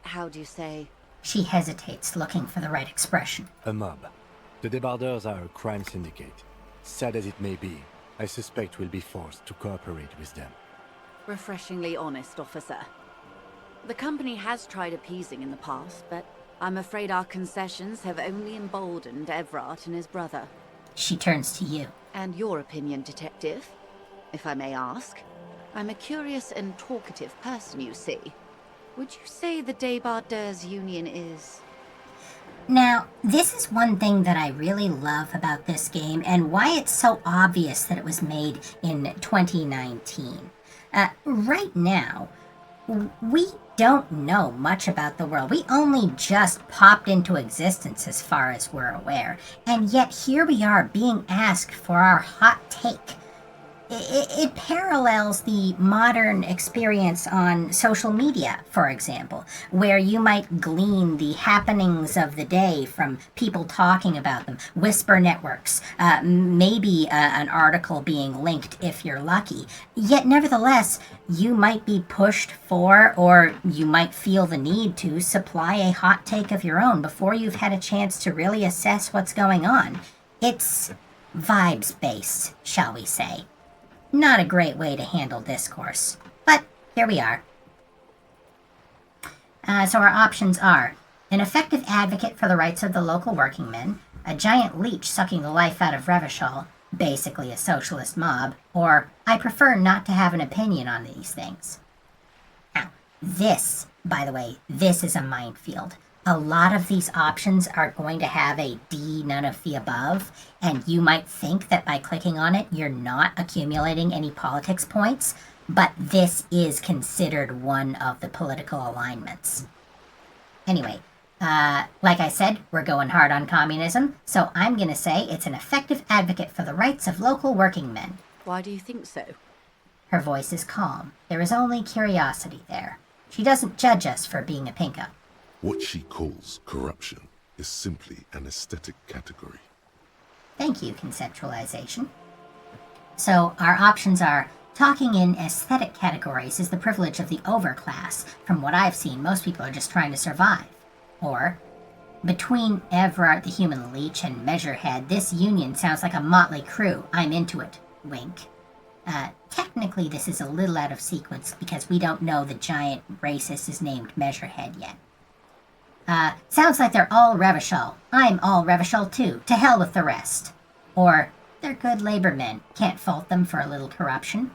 how do you say? She hesitates, looking for the right expression. A mob. The Débardeurs are a crime syndicate. Sad as it may be, I suspect we'll be forced to cooperate with them. Refreshingly honest, officer. The company has tried appeasing in the past, but I'm afraid our concessions have only emboldened Everard and his brother. She turns to you. And your opinion, detective, if I may ask? I'm a curious and talkative person, you see. Would you say the Débardeurs Union is... Now, this is one thing that I really love about this game, and why it's so obvious that it was made in 2019. Right now, we don't know much about the world. We only just popped into existence as far as we're aware. And yet here we are being asked for our hot take. It parallels the modern experience on social media, for example, where you might glean the happenings of the day from people talking about them, whisper networks, maybe an article being linked if you're lucky. Yet nevertheless, you might be pushed for, or you might feel the need to, supply a hot take of your own before you've had a chance to really assess what's going on. It's vibes-based, shall we say. Not a great way to handle discourse, but here we are. So our options are an effective advocate for the rights of the local working men, a giant leech sucking the life out of Revachol, basically a socialist mob, or I prefer not to have an opinion on these things. Now, this, by the way, this is a minefield. A lot of these options are going to have a D, none of the above, and you might think that by clicking on it, you're not accumulating any politics points, but this is considered one of the political alignments. Anyway, like I said, we're going hard on communism, so I'm going to say it's an effective advocate for the rights of local working men. Why do you think so? Her voice is calm. There is only curiosity there. She doesn't judge us for being a pinko. What she calls corruption is simply an aesthetic category. Thank you, conceptualization. So our options are, talking in aesthetic categories is the privilege of the overclass. From what I've seen, most people are just trying to survive. Or, between Everard the human leech and Measurehead, this union sounds like a motley crew. I'm into it. Wink. Technically this is a little out of sequence because we don't know the giant racist is named Measurehead yet. Sounds like they're all Revachol. I'm all Revachol too. To hell with the rest. Or, they're good labor men. Can't fault them for a little corruption.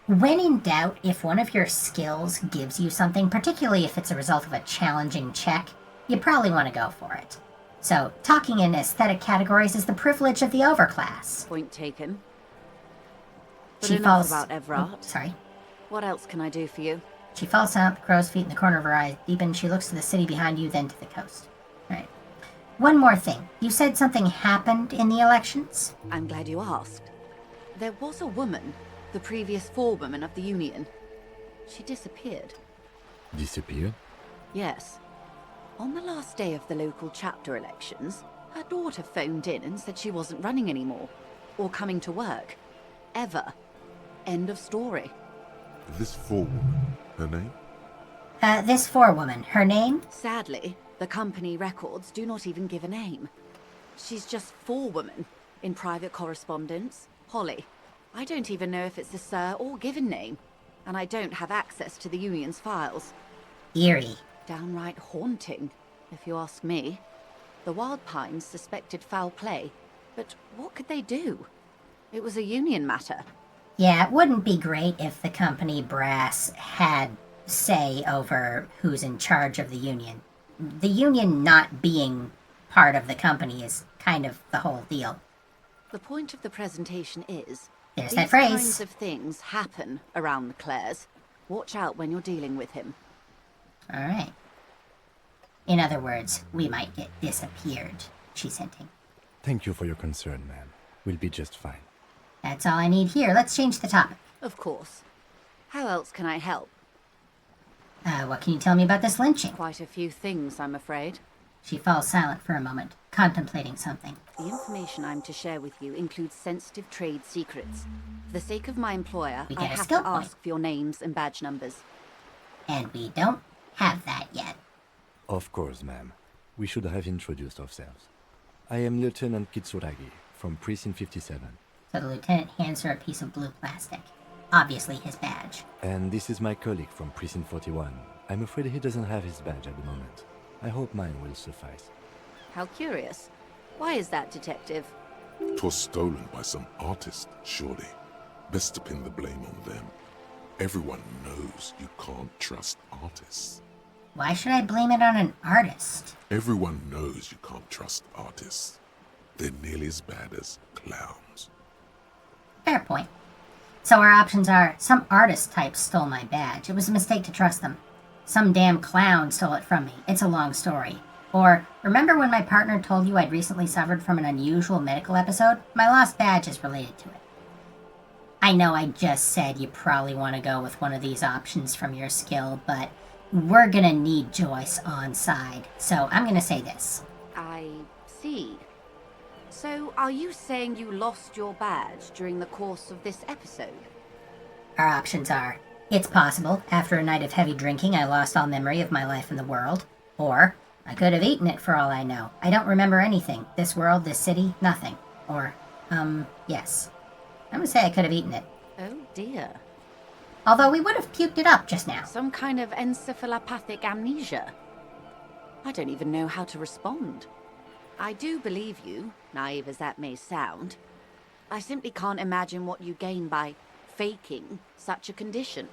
When in doubt, if one of your skills gives you something, particularly if it's a result of a challenging check, you probably want to go for it. So, talking in aesthetic categories is the privilege of the overclass. Point taken. But She enough falls... about Everard. Oh, sorry. What else can I do for you? She falls down, crow's feet in the corner of her eyes deepen. She looks to the city behind you, then to the coast. Right. One more thing. You said something happened in the elections? I'm glad you asked. There was a woman, the previous forewoman of the Union. She disappeared. Disappeared? Yes. On the last day of the local chapter elections, her daughter phoned in and said she wasn't running anymore. Or coming to work. Ever. End of story. This forewoman, her name? This forewoman, her name? Sadly, the company records do not even give a name. She's just forewoman in private correspondence. Holly. I don't even know if it's a sir or given name. And I don't have access to the Union's files. Eerie. Downright haunting, if you ask me. The Wild Pines suspected foul play, but what could they do? It was a Union matter. Yeah, it wouldn't be great if the company brass had say over who's in charge of the Union. The Union not being part of the company is kind of the whole deal. The point of the presentation is... There's these that phrase. kinds of things happen around the Clares. Watch out when you're dealing with him. Alright. In other words, we might get disappeared, she's hinting. Thank you for your concern, ma'am. We'll be just fine. That's all I need here. Let's change the topic. Of course. How else can I help? What can you tell me about this lynching? Quite a few things, I'm afraid. She falls silent for a moment, contemplating something. The information I'm to share with you includes sensitive trade secrets. For the sake of my employer, We I get a have skill to point. ask for your names and badge numbers. And we don't have that yet. Of course, ma'am. We should have introduced ourselves. I am Lieutenant Kitsuragi from Precinct 57. So the lieutenant hands her a piece of blue plastic. Obviously his badge. And this is my colleague from Precinct 41. I'm afraid he doesn't have his badge at the moment. I hope mine will suffice. How curious. Why is that, Detective? 'Twas stolen by some artist, surely. Best to pin the blame on them. Everyone knows you can't trust artists. Why should I blame it on an artist? Everyone knows you can't trust artists. They're nearly as bad as clowns. Fair point. So our options are, some artist type stole my badge. It was a mistake to trust them. Some damn clown stole it from me. It's a long story. Or, remember when my partner told you I'd recently suffered from an unusual medical episode? My lost badge is related to it. I know I just said you probably want to go with one of these options from your skill, but we're gonna need Joyce on side. So I'm gonna say this. I see. So, are you saying you lost your badge during the course of this episode? Our options are, it's possible, after a night of heavy drinking I lost all memory of my life in the world. Or, I could have eaten it for all I know. I don't remember anything. This world, this city, nothing. Or, yes. I'm gonna say I could have eaten it. Oh dear. Although we would have puked it up just now. Some kind of encephalopathic amnesia. I don't even know how to respond. I do believe you, naive as that may sound. I simply can't imagine what you gain by faking such a condition.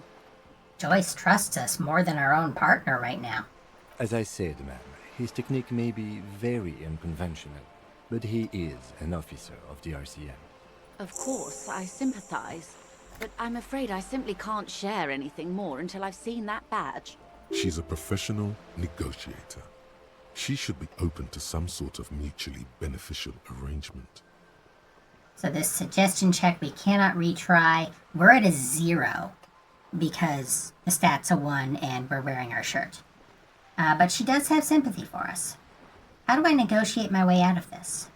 Joyce trusts us more than our own partner right now. As I said, ma'am, his technique may be very unconventional, but he is an officer of the RCM. Of course, I sympathize. But I'm afraid I simply can't share anything more until I've seen that badge. She's a professional negotiator. She should be open to some sort of mutually beneficial arrangement. So this suggestion check we cannot retry. We're at a 0 because the stat's a 1 and we're wearing our shirt. But she does have sympathy for us. How do I negotiate my way out of this?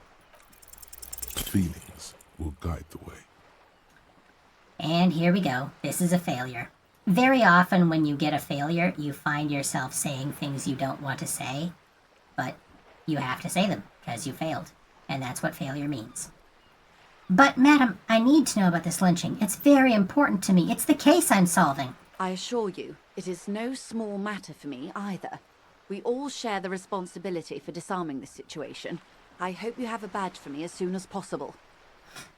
Feelings will guide the way. And here we go. This is a failure. Very often when you get a failure, you find yourself saying things you don't want to say, but you have to say them because you failed. And that's what failure means. But, madam, I need to know about this lynching. It's very important to me. It's the case I'm solving. I assure you, it is no small matter for me either. We all share the responsibility for disarming this situation. I hope you have a badge for me as soon as possible.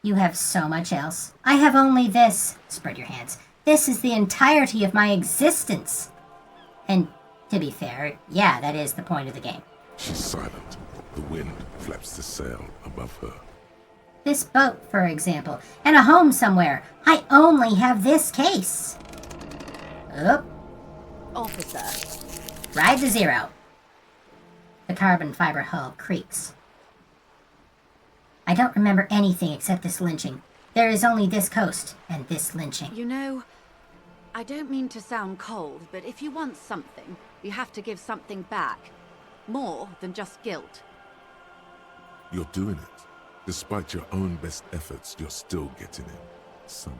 You have so much else. I have only this. Spread your hands. This is the entirety of my existence. And to be fair, yeah, that is the point of the game. She's silent. The wind flaps the sail above her. This boat, for example, and a home somewhere. I only have this case. Oop. Officer, Ride to 0. The carbon fiber hull creaks. I don't remember anything except this lynching. There is only this coast and this lynching. you know, I don't mean to sound cold, but if you want something, you have to give something back. More than just guilt. You're doing it. Despite your own best efforts, you're still getting it. Somehow.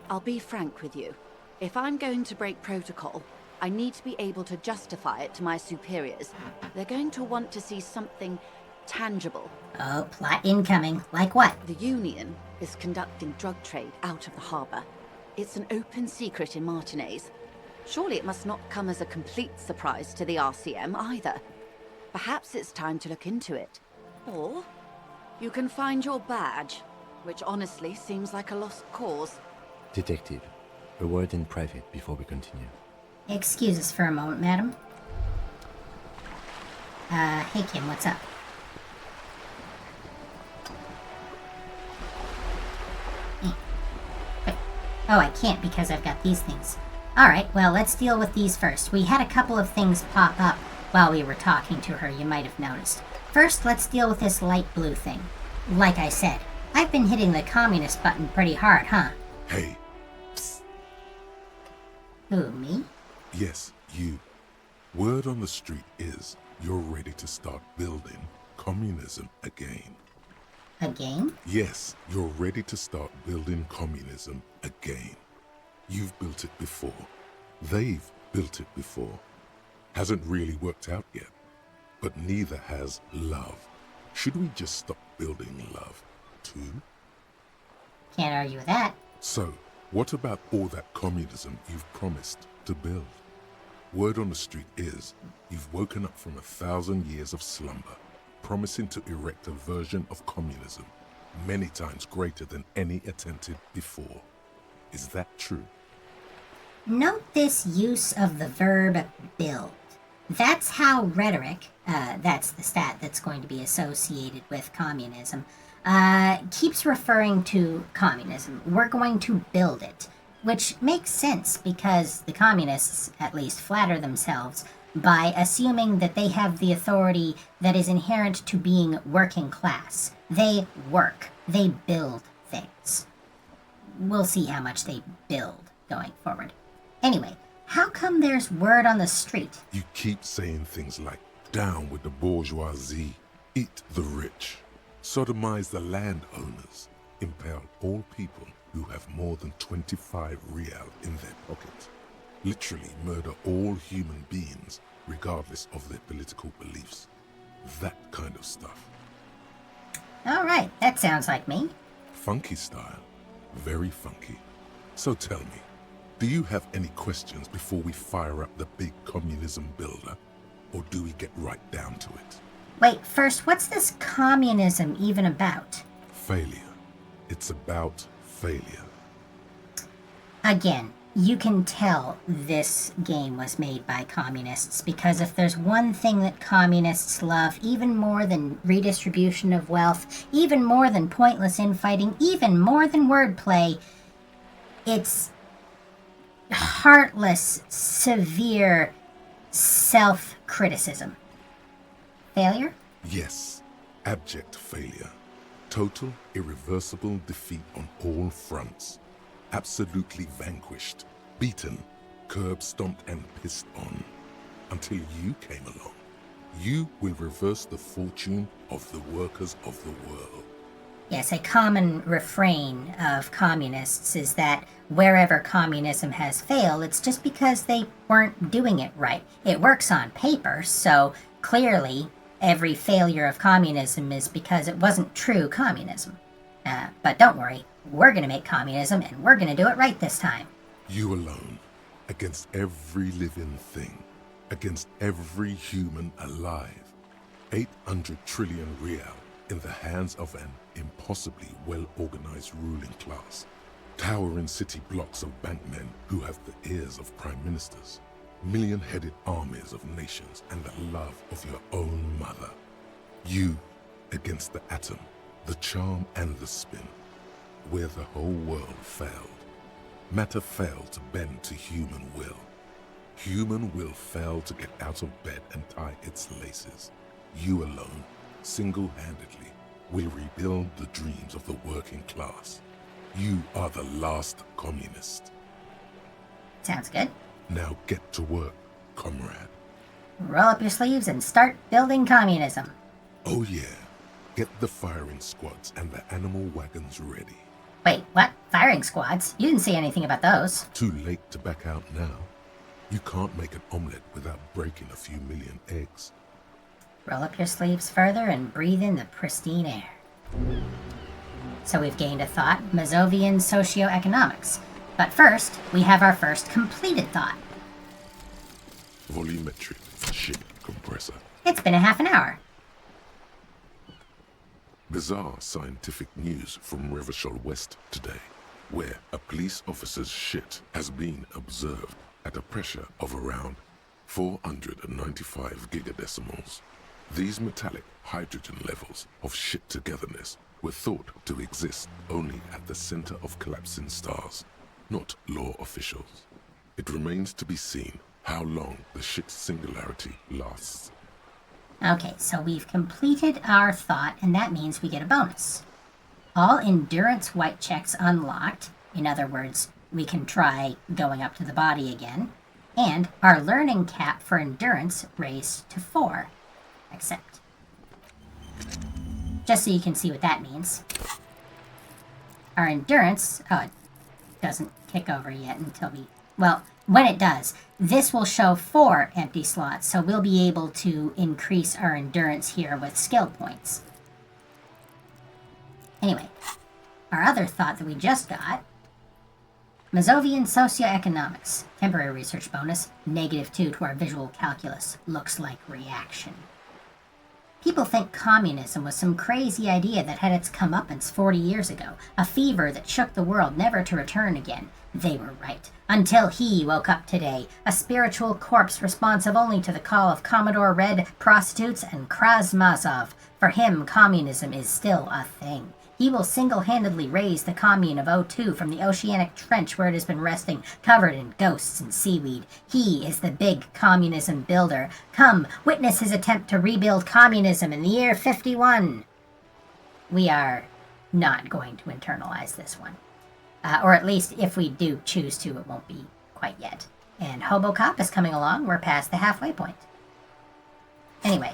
I'll be frank with you. If I'm going to break protocol, I need to be able to justify it to my superiors. They're going to want to see something tangible. Oh, plot incoming. Like what? The Union is conducting drug trade out of the harbor. It's an open secret in Martinez. Surely it must not come as a complete surprise to the RCM either. Perhaps it's time to look into it. Or you can find your badge, which honestly seems like a lost cause. Detective, a word in private before we continue. Excuse us for a moment, madam. Hey Kim, what's up? Wait. Oh, I can't because I've got these things. Alright, well, let's deal with these first. We had a couple of things pop up while we were talking to her, you might have noticed. First, let's deal with this light blue thing. Like I said, I've been hitting the communist button pretty hard, huh? Hey, Who, me? yes, you. Word on the street is you're ready to start building communism again. Again? Yes, you're ready to start building communism again. You've built it before. They've built it before. Hasn't really worked out yet. But neither has love. Should we just stop building love, too? Can't argue with that. So, what about all that communism you've promised to build? Word on the street is you've woken up from 1,000 years of slumber, promising to erect a version of communism many times greater than any attempted before. Is that true? Note this use of the verb build. That's how rhetoric, that's the stat that's going to be associated with communism, keeps referring to communism. We're going to build it, which makes sense because the communists at least flatter themselves by assuming that they have the authority that is inherent to being working class. They work. They build things. We'll see how much they build going forward. Anyway, how come there's word on the street? You keep saying things like, down with the bourgeoisie, eat the rich, sodomize the landowners, impale all people who have more than 25 real in their pocket, literally murder all human beings regardless of their political beliefs. That kind of stuff. All right, that sounds like me. Funky style. Very funky. So tell me, do you have any questions before we fire up the big communism builder? Or do we get right down to it? Wait, first, what's this communism even about? Failure. It's about failure. Again, you can tell this game was made by communists because if there's one thing that communists love even more than redistribution of wealth, even more than pointless infighting, even more than wordplay, it's heartless, severe self-criticism. Failure? Yes, abject failure. Total, irreversible defeat on all fronts. Absolutely vanquished, beaten, curb-stomped and pissed on. Until you came along. You will reverse the fortune of the workers of the world. Yes, a common refrain of communists is that wherever communism has failed, it's just because they weren't doing it right. It works on paper, so clearly every failure of communism is because it wasn't true communism. But don't worry, we're going to make communism and we're going to do it right this time. You alone, against every living thing, against every human alive. 800 trillion real in the hands of an impossibly well-organized ruling class. Towering city blocks of bankmen who have the ears of prime ministers. Million-headed armies of nations and the love of your own mother. You against the atom, the charm and the spin. Where the whole world failed. Matter failed to bend to human will. Human will failed to get out of bed and tie its laces. You alone, single-handedly, will rebuild the dreams of the working class. You are the last communist. Sounds good. Now get to work, comrade. Roll up your sleeves and start building communism. Oh yeah, get the firing squads and the animal wagons ready. Wait, what? Firing squads? You didn't say anything about those. Too late to back out now. You can't make an omelette without breaking a few million eggs. Roll up your sleeves further and breathe in the pristine air. So we've gained a thought, Mazovian socioeconomics. But first, we have our first completed thought. Volumetric ship compressor. It's been a half an hour. Bizarre scientific news from Revachol West today, where a police officer's shit has been observed at a pressure of around 495 gigadecimals. These metallic hydrogen levels of shit togetherness were thought to exist only at the center of collapsing stars, not law officials. It remains to be seen how long the shit's singularity lasts. Okay, so we've completed our thought, and that means we get a bonus. All endurance white checks unlocked. In other words, we can try going up to the body again. And our learning cap for endurance raised to 4. Accept. Just so you can see what that means. Our endurance... Oh, it doesn't kick over yet until we... Well, when it does, this will show 4 empty slots, so we'll be able to increase our endurance here with skill points. Anyway, our other thought that we just got... Mazovian Socioeconomics. Temporary research bonus. -2 to our visual calculus. Looks like reaction. People think communism was some crazy idea that had its comeuppance 40 years ago. A fever that shook the world, never to return again. They were right. Until he woke up today. A spiritual corpse responsive only to the call of Commodore Red, prostitutes, and Krasmazov. For him, communism is still a thing. He will single-handedly raise the commune of O2 from the oceanic trench where it has been resting, covered in ghosts and seaweed. He is the big communism builder. Come, witness his attempt to rebuild communism in the year 51. We are not going to internalize this one. Or at least, if we do choose to, it won't be quite yet. And Hobocop is coming along. We're past the halfway point. Anyway,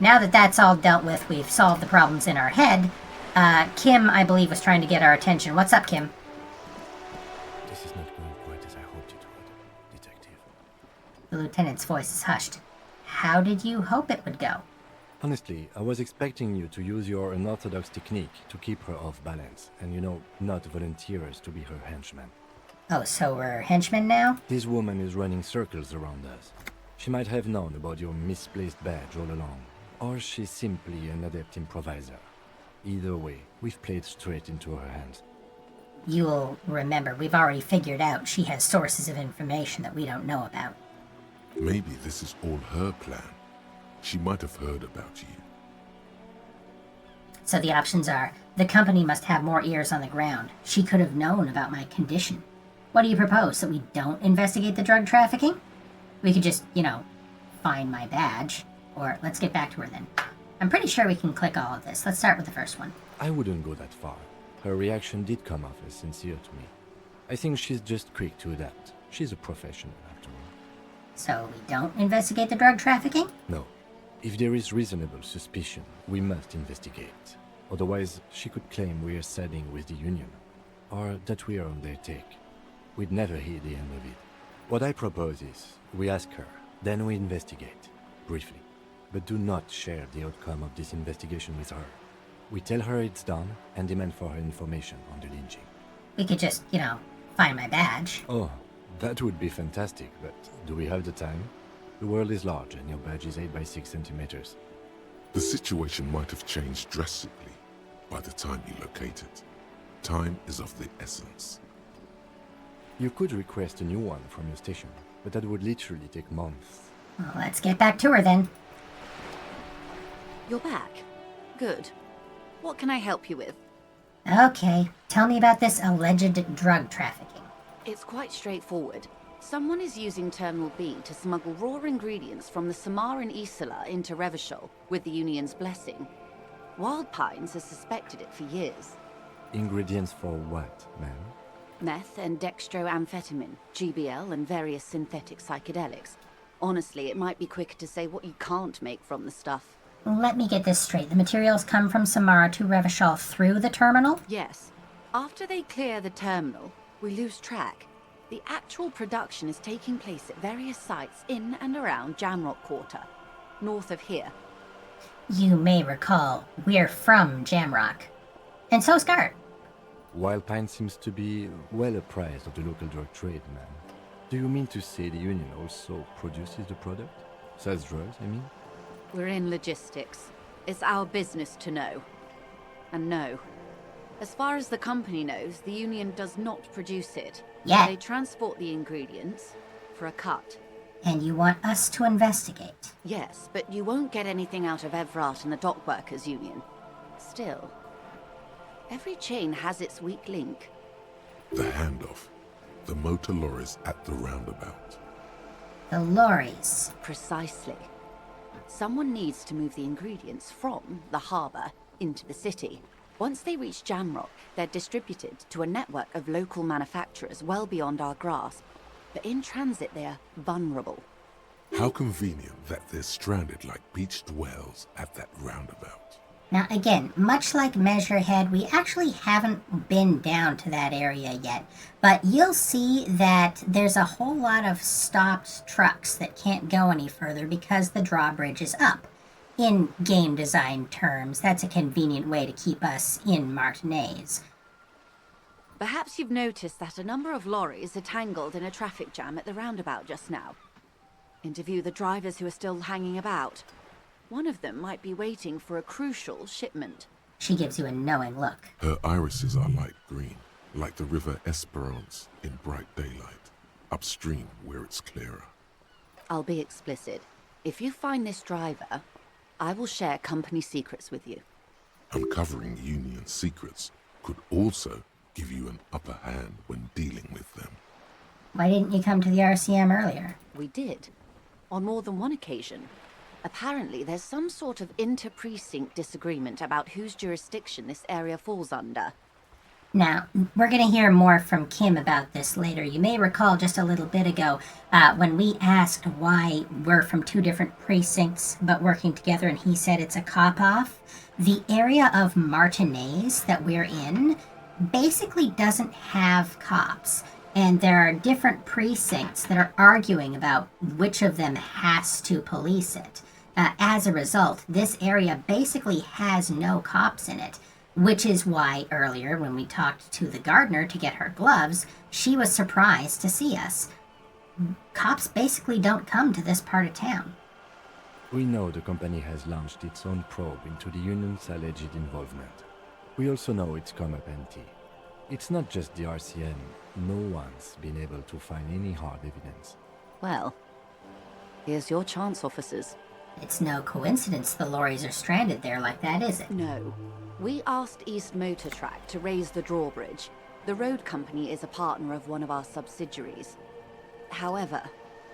now that that's all dealt with, we've solved the problems in our head. Kim, I believe, was trying to get our attention. What's up, Kim? This is not going quite as I hoped it would, Detective. The lieutenant's voice is hushed. How did you hope it would go? Honestly, I was expecting you to use your unorthodox technique to keep her off balance, and not volunteer us to be her henchman. Oh, so we're henchmen now? This woman is running circles around us. She might have known about your misplaced badge all along, or she's simply an adept improviser. Either way, we've played straight into her hands. You'll remember, we've already figured out she has sources of information that we don't know about. Maybe this is all her plan. She might have heard about you. So the options are, the company must have more ears on the ground. She could have known about my condition. What do you propose, that we don't investigate the drug trafficking? We could just, find my badge. Or let's get back to her then. I'm pretty sure we can click all of this. Let's start with the first one. I wouldn't go that far. Her reaction did come off as sincere to me. I think she's just quick to adapt. She's a professional, after all. So we don't investigate the drug trafficking? No. If there is reasonable suspicion, we must investigate. Otherwise, she could claim we are siding with the Union, or that we are on their take. We'd never hear the end of it. What I propose is, we ask her, then we investigate, briefly. But do not share the outcome of this investigation with her. We tell her it's done and demand for her information on the lynching. We could just, find my badge. Oh, that would be fantastic, but do we have the time? The world is large and your badge is 8 by 6 centimeters. The situation might have changed drastically by the time you locate it. Time is of the essence. You could request a new one from your station, but that would literally take months. Well, let's get back to her then. You're back. Good. What can I help you with? Okay, tell me about this alleged drug trafficking. It's quite straightforward. Someone is using Terminal B to smuggle raw ingredients from the Samaran Isola into Revachol with the Union's blessing. Wild Pines has suspected it for years. Ingredients for what, ma'am? Meth and dextroamphetamine, GBL, and various synthetic psychedelics. Honestly, it might be quicker to say what you can't make from the stuff. Let me get this straight. The materials come from Samara to Revachol through the terminal? Yes. After they clear the terminal, we lose track. The actual production is taking place at various sites in and around Jamrock Quarter, north of here. You may recall, we're from Jamrock. And so's Gart. Wild Pine seems to be well apprised of the local drug trade, ma'am. Do you mean to say the Union also produces the product? Sells drugs, I mean? We're in logistics. It's our business to know. And no. As far as the company knows, the Union does not produce it. Yeah. They transport the ingredients for a cut. And you want us to investigate? Yes, but you won't get anything out of Evrat and the Dockworkers Union. Still, every chain has its weak link. The handoff. The motor lorries at the roundabout. The lorries. Precisely. Someone needs to move the ingredients from the harbor into the city. Once they reach Jamrock, they're distributed to a network of local manufacturers well beyond our grasp. But in transit, they are vulnerable. How convenient that they're stranded like beached whales at that roundabout. Now again, much like Measurehead, we actually haven't been down to that area yet, but you'll see that there's a whole lot of stopped trucks that can't go any further because the drawbridge is up. In game design terms, that's a convenient way to keep us in Martinez. Perhaps you've noticed that a number of lorries are tangled in a traffic jam at the roundabout just now. Interview the drivers who are still hanging about. One of them might be waiting for a crucial shipment. She gives you a knowing look. Her irises are light green, like the river Esperance in bright daylight, upstream where it's clearer. I'll be explicit. If you find this driver, I will share company secrets with you. Uncovering Union secrets could also give you an upper hand when dealing with them. Why didn't you come to the RCM earlier? We did. On more than one occasion. Apparently, there's some sort of inter-precinct disagreement about whose jurisdiction this area falls under. Now, we're going to hear more from Kim about this later. You may recall just a little bit ago when we asked why we're from two different precincts but working together, and he said it's a cop-off. The area of Martinez that we're in basically doesn't have cops, and there are different precincts that are arguing about which of them has to police it. As a result, this area basically has no cops in it, which is why earlier when we talked to the gardener to get her gloves, she was surprised to see us. Cops basically don't come to this part of town. We know the company has launched its own probe into the Union's alleged involvement. We also know it's come up empty. It's not just the RCM. No one's been able to find any hard evidence. Well, here's your chance, officers. It's no coincidence the lorries are stranded there like that, is it? No. We asked East Motor Track to raise the drawbridge. The road company is a partner of one of our subsidiaries. However,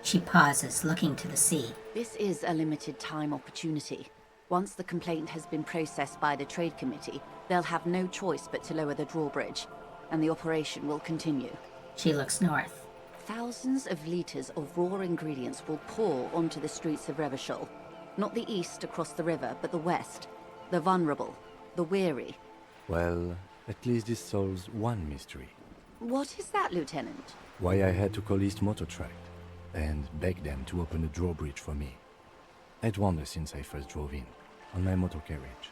She pauses, looking to the sea. this is a limited time opportunity. Once the complaint has been processed by the trade committee, they'll have no choice but to lower the drawbridge, and the operation will continue. She looks north. Thousands of liters of raw ingredients will pour onto the streets of Revachol. Not the east across the river, but the west. The vulnerable, the weary. Well, at least this solves one mystery. What is that, Lieutenant? Why I had to call East Motor Track and beg them to open the drawbridge for me. I'd wondered since I first drove in, on my motor carriage.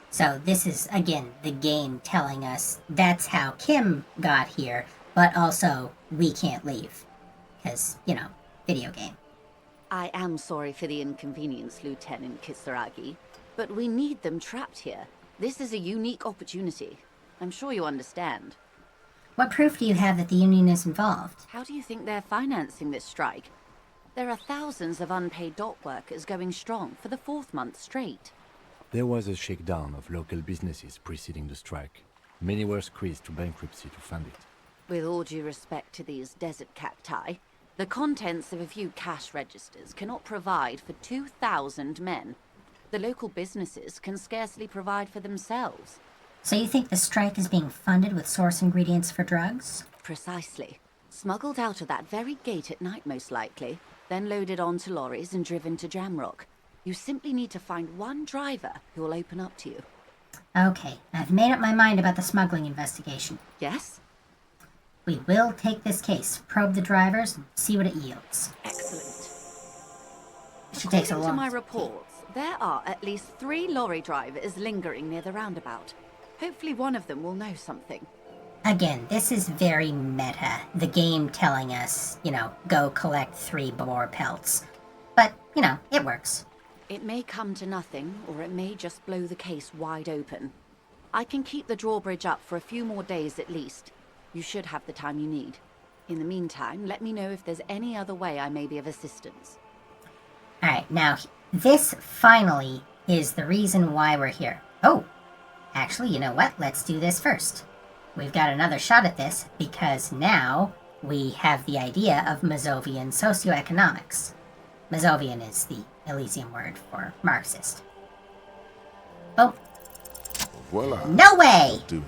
So this is, again, the game telling us that's how Kim got here, but also we can't leave. Because, video game. I am sorry for the inconvenience, Lieutenant Kisaragi, but we need them trapped here. This is a unique opportunity. I'm sure you understand. What proof do you have that the Union is involved? How do you think they're financing this strike? There are thousands of unpaid dock workers going strong for the 4th month straight. There was a shakedown of local businesses preceding the strike. Many were squeezed to bankruptcy to fund it. With all due respect to these desert cacti, the contents of a few cash registers cannot provide for 2,000 men. The local businesses can scarcely provide for themselves. So you think the strike is being funded with source ingredients for drugs? Precisely. Smuggled out of that very gate at night, most likely, then loaded onto lorries and driven to Jamrock. You simply need to find one driver who will open up to you. Okay, I've made up my mind about the smuggling investigation. Yes? We will take this case, probe the drivers, and see what it yields. Excellent. She takes a According to long... my reports, there are at least 3 lorry drivers lingering near the roundabout. Hopefully one of them will know something. Again, this is very meta. The game telling us, go collect 3 boar pelts. But, it works. It may come to nothing, or it may just blow the case wide open. I can keep the drawbridge up for a few more days at least. You should have the time you need. In the meantime, let me know if there's any other way I may be of assistance. Alright, now, this finally is the reason why we're here. Oh, actually, you know what? Let's do this first. We've got another shot at this, because now we have the idea of Mazovian socioeconomics. Mazovian is the Elysium word for Marxist. Oh, Voila. no way! Doing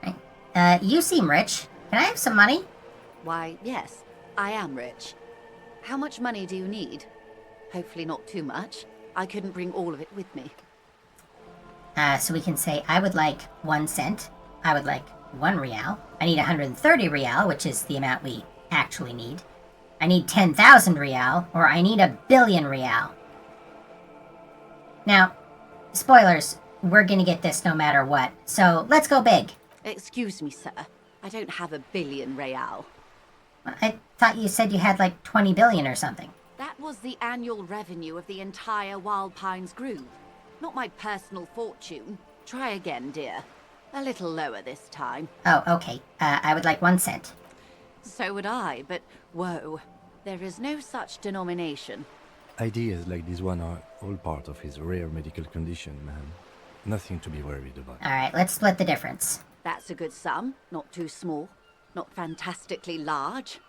it. You seem rich. Can I have some money? Why, yes, I am rich. How much money do you need? Hopefully not too much. I couldn't bring all of it with me. So we can say I would like 1 cent. I would like 1 real. I need 130 real, which is the amount we actually need. I need 10,000 real, or I need 1 billion real. Now, spoilers, we're gonna get this no matter what, so let's go big. Excuse me, sir. I don't have 1 billion real. I thought you said you had like 20 billion or something. That was the annual revenue of the entire Wild Pines Grove. Not my personal fortune. Try again, dear. A little lower this time. Oh, okay. I would like 1 cent. So would I, but whoa. There is no such denomination. Ideas like this one are all part of his rare medical condition, ma'am. Nothing to be worried about. Alright, let's split the difference. That's a good sum. Not too small. Not fantastically large.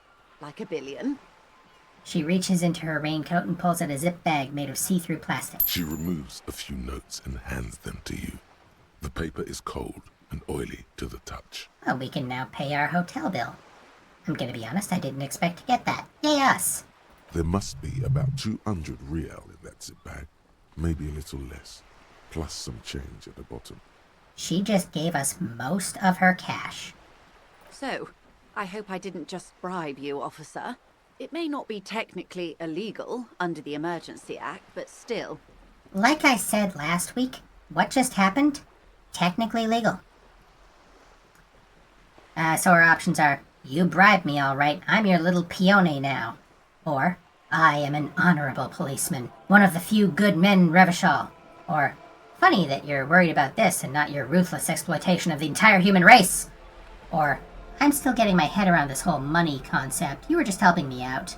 Like 1 billion. She reaches into her raincoat and pulls out a zip bag made of see-through plastic. She removes a few notes and hands them to you. The paper is cold and oily to the touch. Oh, we can now pay our hotel bill. I'm gonna be honest, I didn't expect to get that. Yay us! There must be about 200 real in that zip bag. Maybe a little less. Plus some change at the bottom. She just gave us most of her cash. So, I hope I didn't just bribe you, officer. It may not be technically illegal under the Emergency Act, but still. Like I said last week, what just happened? Technically legal. So our options are, you bribed me all right, I'm your little peone now. Or, I am an honorable policeman, one of the few good men in Revachol. Or, funny that you're worried about this and not your ruthless exploitation of the entire human race. Or, I'm still getting my head around this whole money concept. You were just helping me out.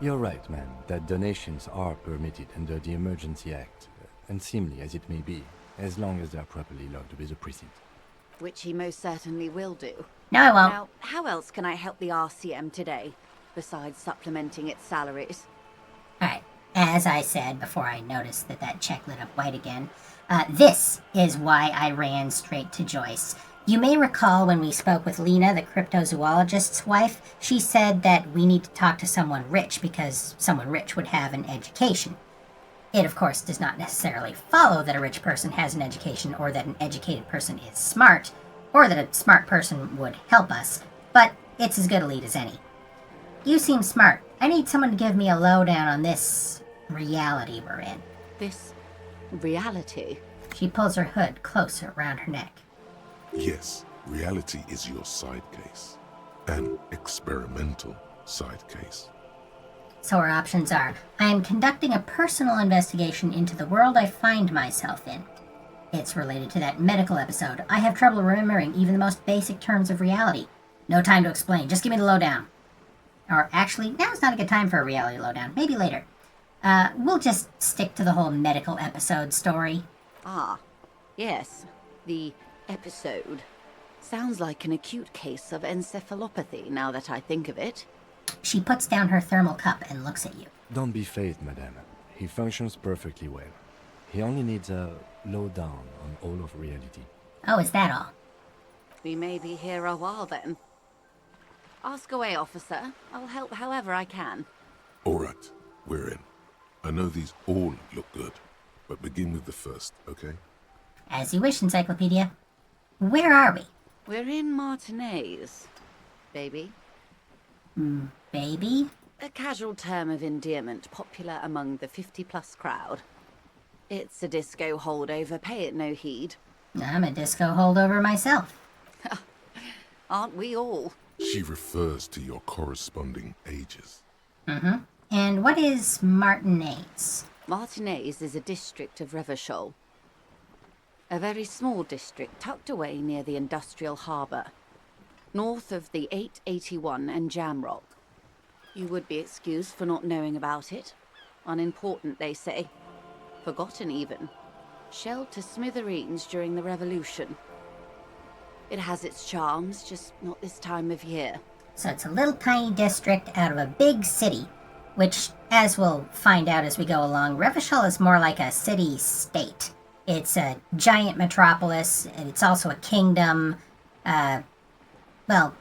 You're right, ma'am, that donations are permitted under the Emergency Act, unseemly as it may be, as long as they are properly logged with the precinct. Which he most certainly will do. No, I won't. Now, how else can I help the RCM today, besides supplementing its salaries? Alright, as I said before I noticed that check lit up white again, this is why I ran straight to Joyce. You may recall when we spoke with Lena, the cryptozoologist's wife, she said that we need to talk to someone rich because someone rich would have an education. It, of course, does not necessarily follow that a rich person has an education or that an educated person is smart, or that a smart person would help us, but it's as good a lead as any. You seem smart. I need someone to give me a lowdown on this reality we're in. This reality? She pulls her hood closer around her neck. Yes, reality is your side case. An experimental side case. So our options are, I am conducting a personal investigation into the world I find myself in. It's related to that medical episode. I have trouble remembering even the most basic terms of reality. No time to explain, just give me the lowdown. Or actually, now's not a good time for a reality lowdown. Maybe later. We'll just stick to the whole medical episode story. Ah, yes. The episode. Sounds like an acute case of encephalopathy, now that I think of it. She puts down her thermal cup and looks at you. Don't be phased, madame. He functions perfectly well. He only needs a lowdown on all of reality. Oh, is that all? We may be here a while then. Ask away, officer. I'll help however I can. All right, we're in. I know these all look good, but begin with the first, okay? As you wish, Encyclopedia. Where are we? We're in Martinez, baby. Baby? A casual term of endearment popular among the 50-plus crowd. It's a disco holdover, pay it no heed. I'm a disco holdover myself. Aren't we all? She refers to your corresponding ages. Mm-hmm. And what is Martinez? Martinez is a district of Revachol. A very small district tucked away near the industrial harbour, north of the 881 and Jamrock. You would be excused for not knowing about it. Unimportant, they say. Forgotten, even. Shelled to smithereens during the Revolution. It has its charms, just not this time of year. So it's a little tiny district out of a big city. which, as we'll find out as we go along, Revachol is more like a city-state. It's a giant metropolis, and it's also a kingdom. Well,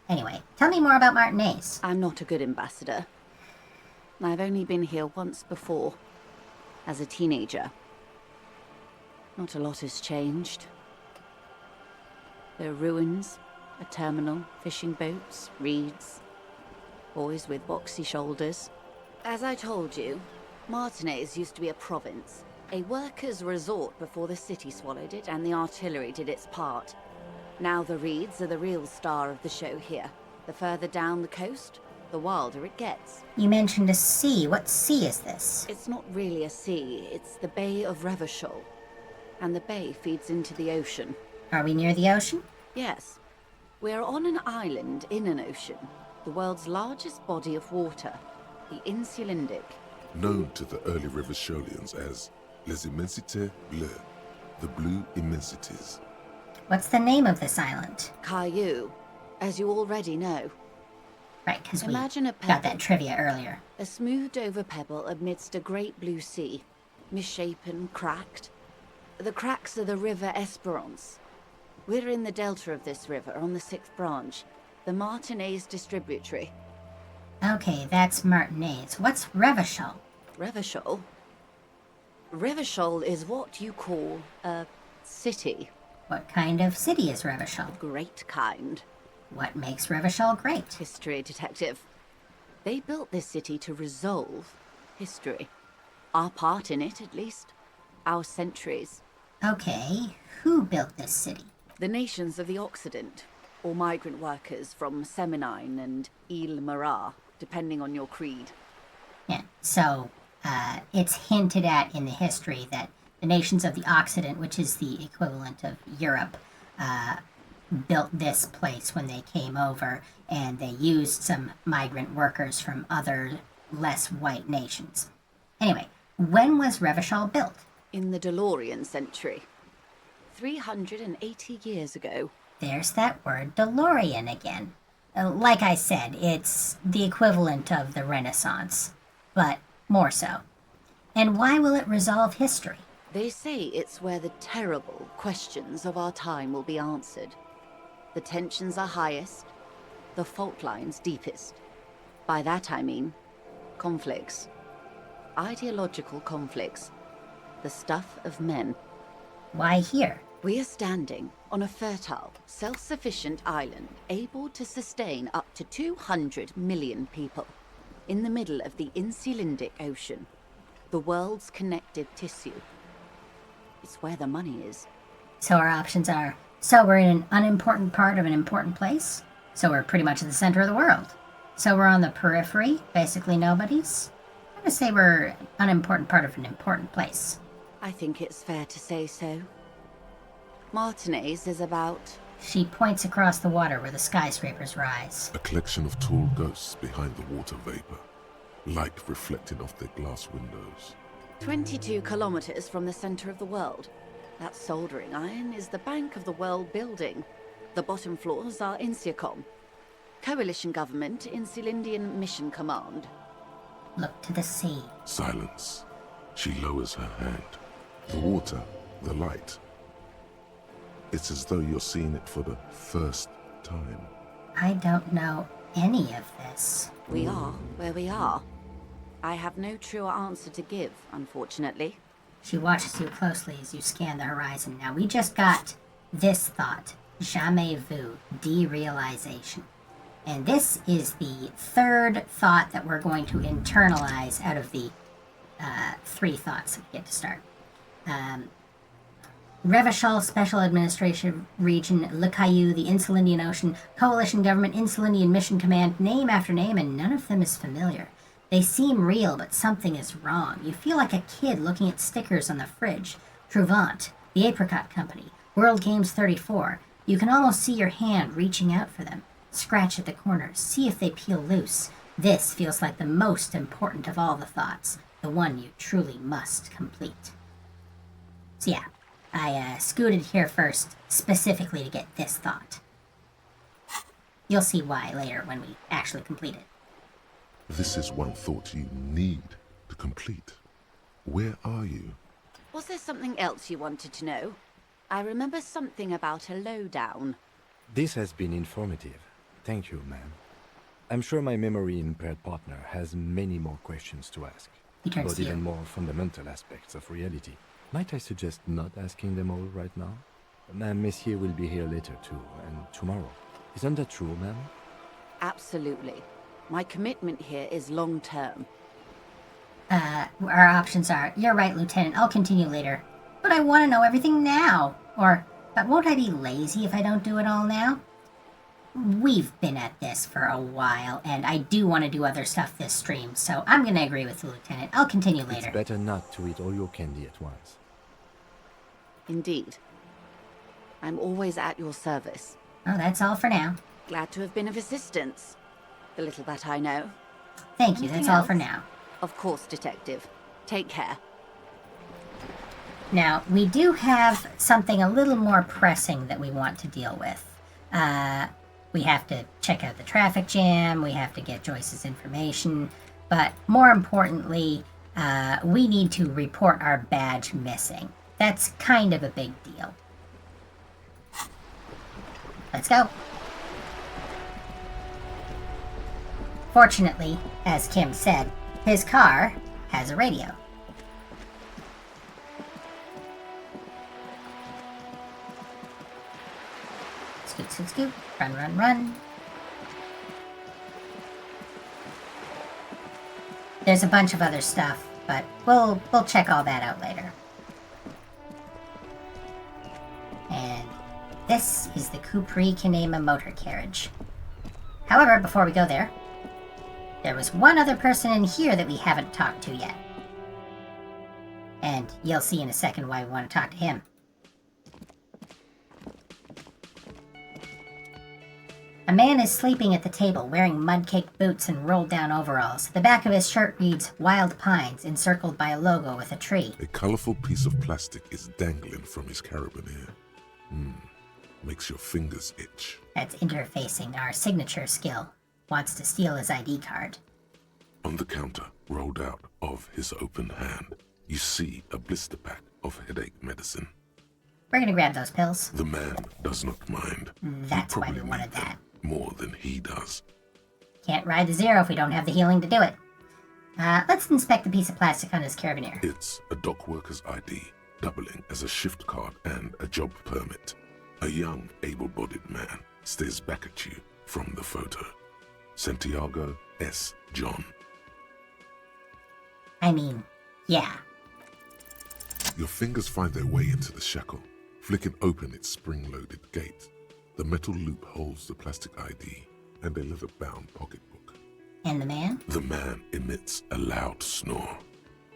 anyway, tell me more about Martinez. I'm not a good ambassador. I've only been here once before, as a teenager. Not a lot has changed. There are ruins, a terminal, fishing boats, reeds, boys with boxy shoulders. As I told you, Martinez used to be a province, a workers' resort before the city swallowed it and the artillery did its part. Now the reeds are the real star of the show here. The further down the coast, the wilder it gets. You mentioned a sea. What sea is this? It's not really a sea, it's the Bay of Revachol. And the bay feeds into the ocean. Are we near the ocean? Yes. We're on an island in an ocean, the world's largest body of water, the Insulindic. Known to the early Revacholians as Les Immensités Bleues, the Blue Immensities. What's the name of this island? Caillou, as you already know. Right, because we Imagine a got pebble. that trivia earlier. A smoothed-over pebble amidst a great blue sea, misshapen, cracked. The cracks are the River Esperance. We're in the delta of this river, on the 6th branch, the Martinez distributary. Okay, that's Martinez. What's Revachol? Revachol? Revachol is what you call a city. What kind of city is Revachol? Great kind. What makes Revachol great? History detective. They built this city to resolve history. Our part in it, at least. Our centuries. Okay, who built this city? The nations of the Occident, or migrant workers from Seminine and Ile Marat, depending on your creed. Yeah, so it's hinted at in the history that the nations of the Occident, which is the equivalent of Europe, built this place when they came over, and they used some migrant workers from other less white nations. Anyway, when was Revachol built? In the DeLorean century. 380 years ago. There's that word DeLorean again. Like I said, it's the equivalent of the Renaissance, but more so. And why will it resolve history? They say it's where the terrible questions of our time will be answered. The tensions are highest, the fault lines deepest. By that I mean conflicts. Ideological conflicts. The stuff of men. Why here? We are standing on a fertile, self-sufficient island able to sustain up to 200 million people in the middle of the Insulindic Ocean, the world's connective tissue. It's where the money is. So our options are, so we're in an unimportant part of an important place, so we're pretty much at the center of the world. So we're on the periphery, basically nobody's. I'm going to say we're an unimportant part of an important place. I think it's fair to say so. Martinez is about... She points across the water where the skyscrapers rise. A collection of tall ghosts behind the water vapor, light reflecting off their glass windows. 22 kilometers from the center of the world. That soldering iron is the bank of the world building. The bottom floors are Insiacom. Coalition government, Insulindian Mission Command. Look to the sea. Silence. She lowers her hand. The water, the light. It's as though you're seeing it for the first time. I don't know any of this. We are where we are. I have no truer answer to give, unfortunately. She watches you closely as you scan the horizon. Now, we just got this thought. Jamais vu. Derealization. And this is the third thought that we're going to internalize out of the 3 thoughts that we get to start. Revachol Special Administration Region, Le Caillou, the Insulindian Ocean, Coalition Government, Insulindian Mission Command, name after name, and none of them is familiar. They seem real, but something is wrong. You feel like a kid looking at stickers on the fridge. Trouvant, the Apricot Company, World Games 34. You can almost see your hand reaching out for them. Scratch at the corners, see if they peel loose. This feels like the most important of all the thoughts, the one you truly must complete. So yeah, I scooted here first, specifically to get this thought. You'll see why later when we actually complete it. This is one thought you need to complete. Where are you? Was there something else you wanted to know? I remember something about a lowdown. This has been informative. Thank you, ma'am. I'm sure my memory-impaired partner has many more questions to ask, He turns about to you. even more fundamental aspects of reality. Might I suggest not asking them all right now? Monsieur will be here later too, and tomorrow. Isn't that true, ma'am? Absolutely. My commitment here is long-term. Our options are, you're right, Lieutenant, I'll continue later. But I want to know everything now. Or, but won't I be lazy if I don't do it all now? We've been at this for a while, and I do want to do other stuff this stream, so I'm going to agree with the Lieutenant. I'll continue later. It's better not to eat all your candy at once. Indeed. I'm always at your service. Oh, that's all for now. Glad to have been of assistance. The little that I know. Thank you, Anything that's all for else? now. Of course, Detective. Take care. Now, we do have something a little more pressing that we want to deal with. We have to check out the traffic jam, we have to get Joyce's information, but more importantly, we need to report our badge missing. That's kind of a big deal. Let's go. Fortunately, as Kim said, his car has a radio. Scoot, scoot, scoot. Run, run, run. There's a bunch of other stuff, but we'll check all that out later. And this is the Capri Kanema motor carriage. However, before we go there was one other person in here that we haven't talked to yet. And you'll see in a second why we want to talk to him. A man is sleeping at the table, wearing mud-caked boots and rolled-down overalls. The back of his shirt reads, Wild Pines, encircled by a logo with a tree. A colorful piece of plastic is dangling from his carabiner. Makes your fingers itch. That's interfacing our signature skill. Wants to steal his ID card. On the counter, rolled out of his open hand, you see a blister pack of headache medicine. We're gonna grab those pills. The man does not mind. That's You why we probably wanted need them that. more than he does. Can't ride the Zero if we don't have the healing to do it. Let's inspect the piece of plastic on his carabiner. It's a dock worker's ID, doubling as a shift card and a job permit. A young, able-bodied man stares back at you from the photo. Santiago S. John. I mean, yeah. Your fingers find their way into the shackle, flicking open its spring-loaded gate. The metal loop holds the plastic ID and a leather-bound pocketbook. And the man? The man emits a loud snore.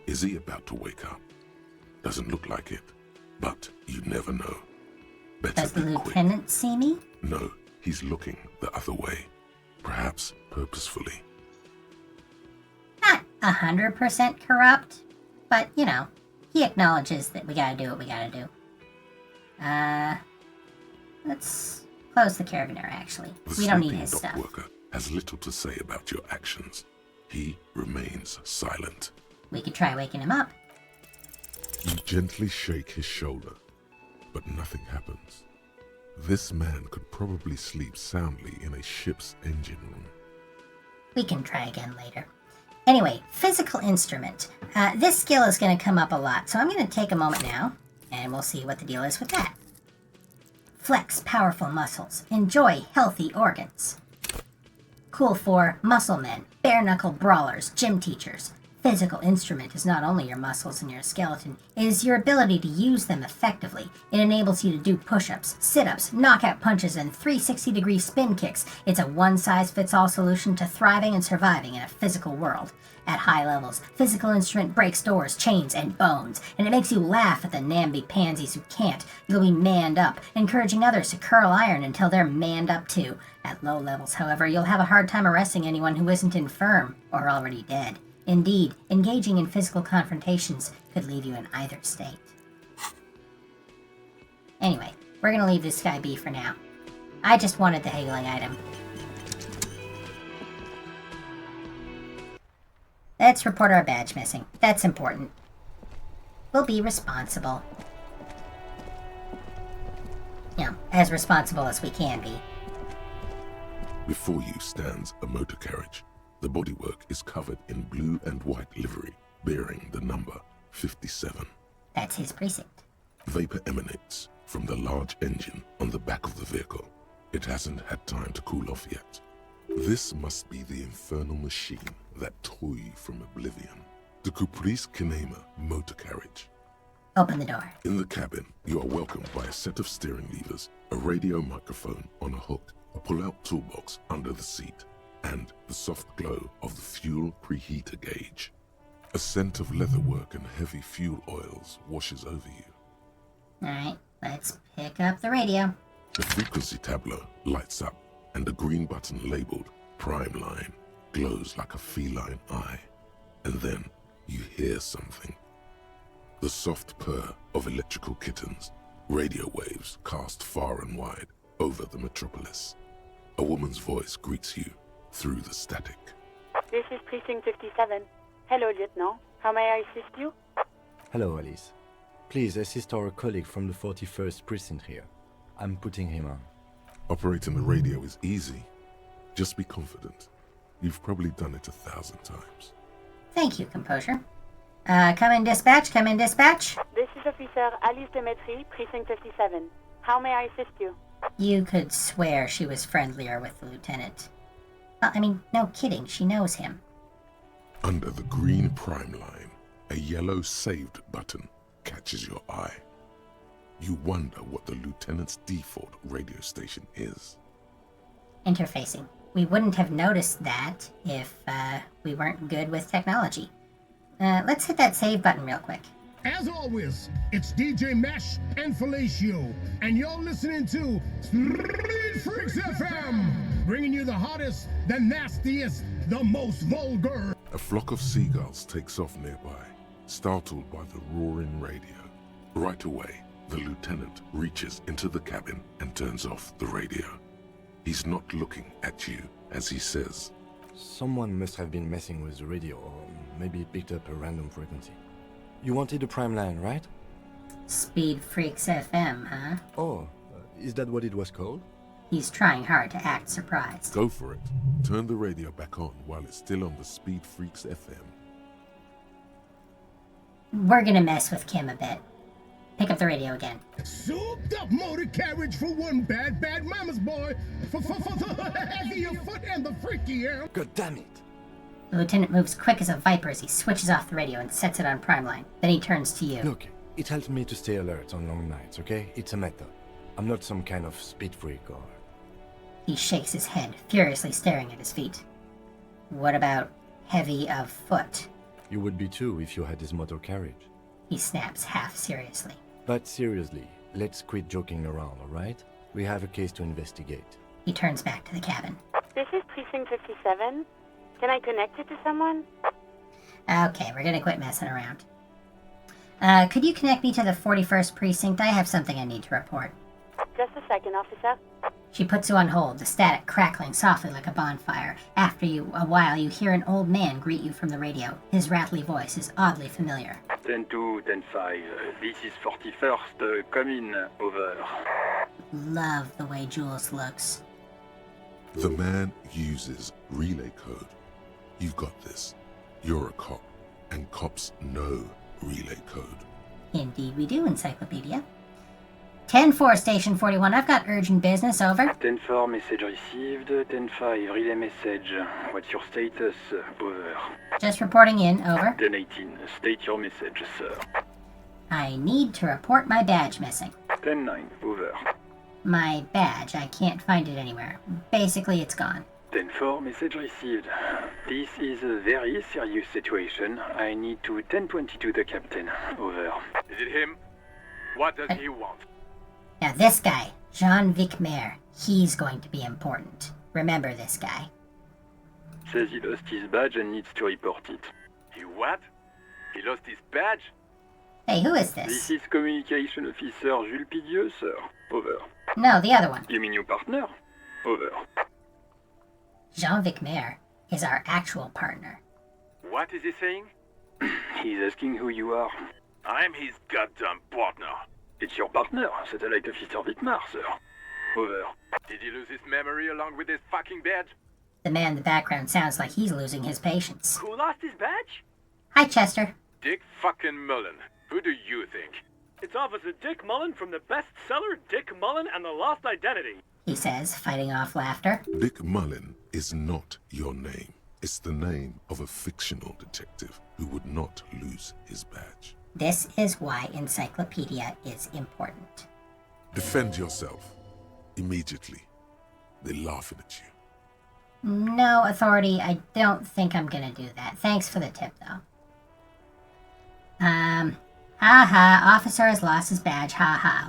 Is he about to wake up? Doesn't look like it, but you never know. Better Does the be quick. lieutenant see me? No, he's looking the other way. Perhaps purposefully. Not 100% corrupt, but, you know, he acknowledges that we gotta do what we gotta do. Let's close the carabiner, actually. The We don't need sleeping his dock stuff. worker has little to say about your actions. He remains silent. We could try waking him up. You gently shake his shoulder, but nothing happens. This man could probably sleep soundly in a ship's engine room. We can try again later. Anyway, physical instrument. This skill is going to come up a lot, so I'm going to take a moment now, and we'll see what the deal is with that. Flex powerful muscles. Enjoy healthy organs. Cool for muscle men, bare-knuckle brawlers, gym teachers. Physical instrument is not only your muscles and your skeleton, it is your ability to use them effectively. It enables you to do push-ups, sit-ups, knockout punches, and 360-degree spin kicks. It's a one-size-fits-all solution to thriving and surviving in a physical world. At high levels, physical instrument breaks doors, chains, and bones, and it makes you laugh at the namby-pansies who can't. You'll be manned up, encouraging others to curl iron until they're manned up too. At low levels, however, you'll have a hard time arresting anyone who isn't infirm or already dead. Indeed, engaging in physical confrontations could leave you in either state. Anyway, we're gonna leave this guy be for now. I just wanted the healing item. let's report our badge missing. That's important. We'll be responsible. As responsible as we can be. Before you stands a motor carriage. The bodywork is covered in blue and white livery, bearing the number 57. That's his precinct. Vapor emanates from the large engine on the back of the vehicle. It hasn't had time to cool off yet. This must be the infernal machine that tore you from oblivion. The Caprice Kinema motor carriage. Open the door. In the cabin, you are welcomed by a set of steering levers, a radio microphone on a hook, a pull-out toolbox under the seat, and the soft glow of the fuel preheater gauge. A scent of leatherwork and heavy fuel oils washes over you. Alright, let's pick up the radio. The frequency tableau lights up, and the green button labeled Prime Line glows like a feline eye. And then you hear something. The soft purr of electrical kittens, radio waves cast far and wide over the metropolis. A woman's voice greets you through the static. This is Precinct 57. Hello, Lieutenant. How may I assist you? Hello, Alice. Please assist our colleague from the 41st precinct here. I'm putting him on. Operating the radio is easy. Just be confident. You've probably done it 1,000 times. Thank you, Composure. Come in, dispatch. Come in, dispatch. This is Officer Alice Demetri, Precinct 57. How may I assist you? You could swear she was friendlier with the lieutenant. No kidding. She knows him. Under the green Prime Line, a yellow saved button catches your eye. You wonder what the lieutenant's default radio station is. Interfacing. We wouldn't have noticed that if we weren't good with technology. Let's hit that save button real quick. As always, it's DJ Mesh and Fellatio, and you're listening to Street Freaks FM, bringing you the hottest, the nastiest, the most vulgar. A flock of seagulls takes off nearby, startled by the roaring radio. Right away, the lieutenant reaches into the cabin and turns off the radio. He's not looking at you as he says, Someone must have been messing with the radio, or maybe it picked up a random frequency. You wanted the Prime Line, right? Speed Freaks FM, huh? Oh, is that what it was called? He's trying hard to act surprised. Go for it. Turn the radio back on while it's still on the Speed Freaks FM. We're gonna mess with Kim a bit. Pick up the radio again. Souped up motor carriage for one bad mama's boy, for the heavier foot and the freakier. God damn it! The lieutenant moves quick as a viper as he switches off the radio and sets it on Prime Line. Then he turns to you. Look, it helps me to stay alert on long nights, okay? It's a method. I'm not some kind of speed freak or... He shakes his head, furiously staring at his feet. What about heavy of foot? You would be too if you had this motor carriage. He snaps half seriously. But seriously, let's quit joking around, alright? We have a case to investigate. He turns back to the cabin. This is Precinct 57. Can I connect you to someone? Okay, we're gonna quit messing around. Could you connect me to the 41st precinct? I have something I need to report. Just a second, officer. She puts you on hold, the static crackling softly like a bonfire. After a while, you hear an old man greet you from the radio. His rattly voice is oddly familiar. 10-2, 10-5. This is 41st. Come in. Over. Love the way Jules looks. The man uses relay code. You've got this. You're a cop, and cops know relay code. Indeed we do, Encyclopedia. 10-4, Station 41. I've got urgent business, over. 10-4, message received. 10-5, relay message. What's your status? Over. Just reporting in, over. 10-18, state your message, sir. I need to report my badge missing. 10-9, over. My badge, I can't find it anywhere. Basically, it's gone. 10-4, message received. This is a very serious situation. I need to 10-22 the captain. Over. Is it him? What does he want? Now this guy, Jean-Vic Maire, he's going to be important. Remember this guy. Says he lost his badge and needs to report it. He what? He lost his badge? Hey, who is This this? is Communication Officer Jules Pidieux, sir. Over. No, the other one. You mean your partner? Over. Jean-Vic Maire is our actual partner. What is he saying? He's asking who you are. I'm his goddamn partner. It's your partner, Satellite Officer Wittmar, sir. Over. Did he lose his memory along with his fucking badge? The man in the background sounds like he's losing his patience. Who lost his badge? Hi, Chester. Dick fucking Mullen. Who do you think? It's Officer Dick Mullen from the bestseller Dick Mullen and the Lost Identity. He says, fighting off laughter. Dick Mullen is not your name. It's the name of a fictional detective who would not lose his badge. This is why encyclopedia is important. Defend yourself. Immediately. They're laughing at you. No, Authority, I don't think I'm gonna do that. Thanks for the tip, though. Officer has lost his badge,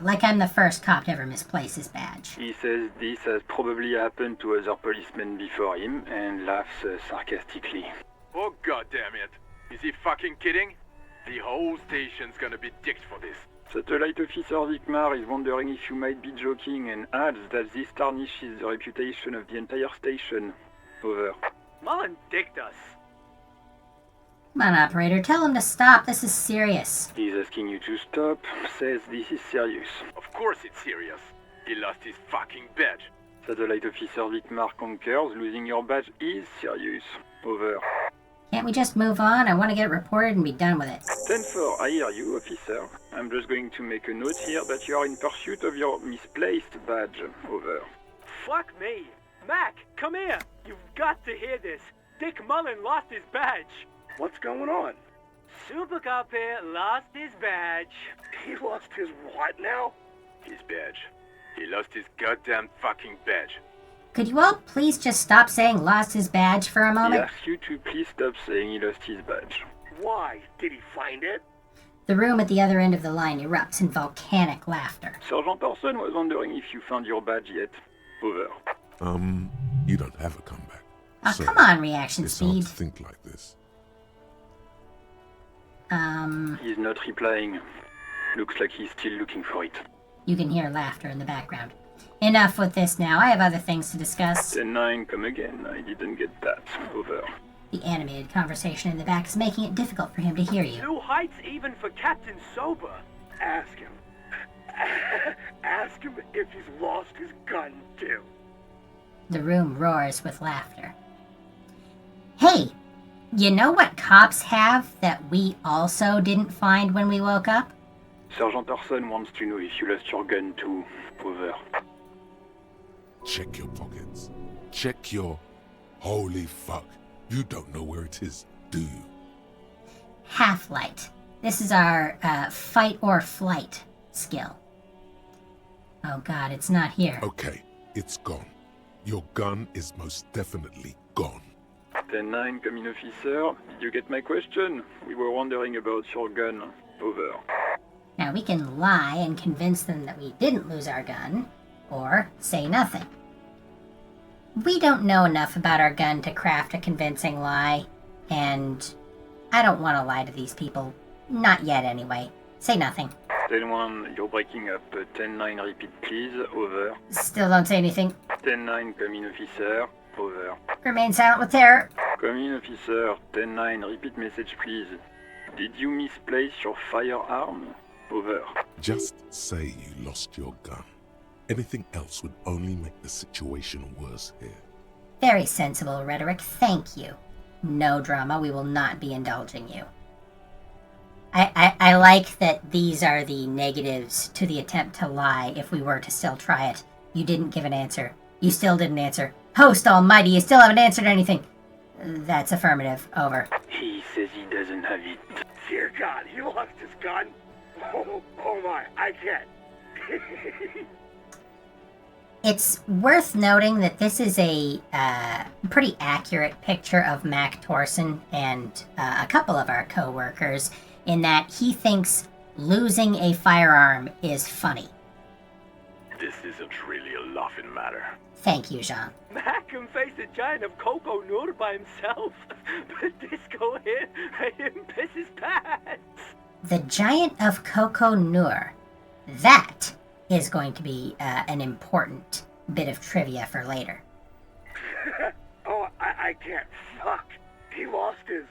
like I'm the first cop to ever misplace his badge. He says this has probably happened to other policemen before him and laughs sarcastically. Oh goddamn it. Is he fucking kidding? The whole station's gonna be dicked for this. Satellite Officer Wittmar is wondering if you might be joking and adds that this tarnishes the reputation of the entire station. Over. Mullen dicked us. Come on, operator, tell him to stop. This is serious. He's asking you to stop, says this is serious. Of course it's serious. He lost his fucking badge. Satellite Officer Wittmar concurs, losing your badge is serious. Over. Can't we just move on? I want to get it reported and be done with it. 10-4, I hear you, officer. I'm just going to make a note here that you are in pursuit of your misplaced badge. Over. Fuck me. Mac, come here. You've got to hear this. Dick Mullen lost his badge. What's going on? Super Cop here lost his badge. He lost his what now? His badge. He lost his goddamn fucking badge. Could you all please just stop saying lost his badge for a He moment? asks you to please stop saying he lost his badge. Why? Did he find it? The room at the other end of the line erupts in volcanic laughter. Sergeant Orson was wondering if you found your badge yet. Over. You don't have a comeback. Oh, So, come on, reaction it's hard speed. to think like this. He's not replying. Looks like he's still looking for it. You can hear laughter in the background. Enough with this now. I have other things to discuss. 10-9, come again. I didn't get that. Over. The animated conversation in the back is making it difficult for him to hear you. New heights even for Captain Sober. Ask him. Ask him if he's lost his gun, too. The room roars with laughter. Hey, you know what cops have that we also didn't find when we woke up? Sergeant Orson wants to know if you lost your gun too. Over. Check your pockets. Check your... Holy fuck. You don't know where it is, do you? Half-light. This is our fight or flight skill. Oh god, it's not here. Okay, it's gone. Your gun is most definitely gone. 10-9, come in, officer. Did you get my question? We were wondering about your gun. Over. Now we can lie and convince them that we didn't lose our gun, or say nothing. We don't know enough about our gun to craft a convincing lie, and I don't want to lie to these people. Not yet, anyway. Say nothing. 10-1, you're breaking up. 10-9, repeat please. Over. Still don't say anything. 10-9, come in, officer. Over. Remain silent with terror. Come in, officer. 10-9, repeat message please. Did you misplace your firearm? Over. Just say you lost your gun. Anything else would only make the situation worse here. Very sensible rhetoric, thank you. No drama, we will not be indulging you. I like that these are the negatives to the attempt to lie if we were to still try it. You didn't give an answer. You still didn't answer. Host almighty, you still haven't answered anything. That's affirmative. Over. He says he doesn't have it. Dear God, he lost his gun? Oh my, I can't. It's worth noting that this is a pretty accurate picture of Mac Torson and a couple of our co-workers in that he thinks losing a firearm is funny. This isn't really a laughing matter. Thank you, Jean. Mac can face a giant of Coco Nur by himself, but Disco hit him piss his pants. The Giant of Coco Nur. That is going to be an important bit of trivia for later. Oh, I can't. Fuck. He lost his...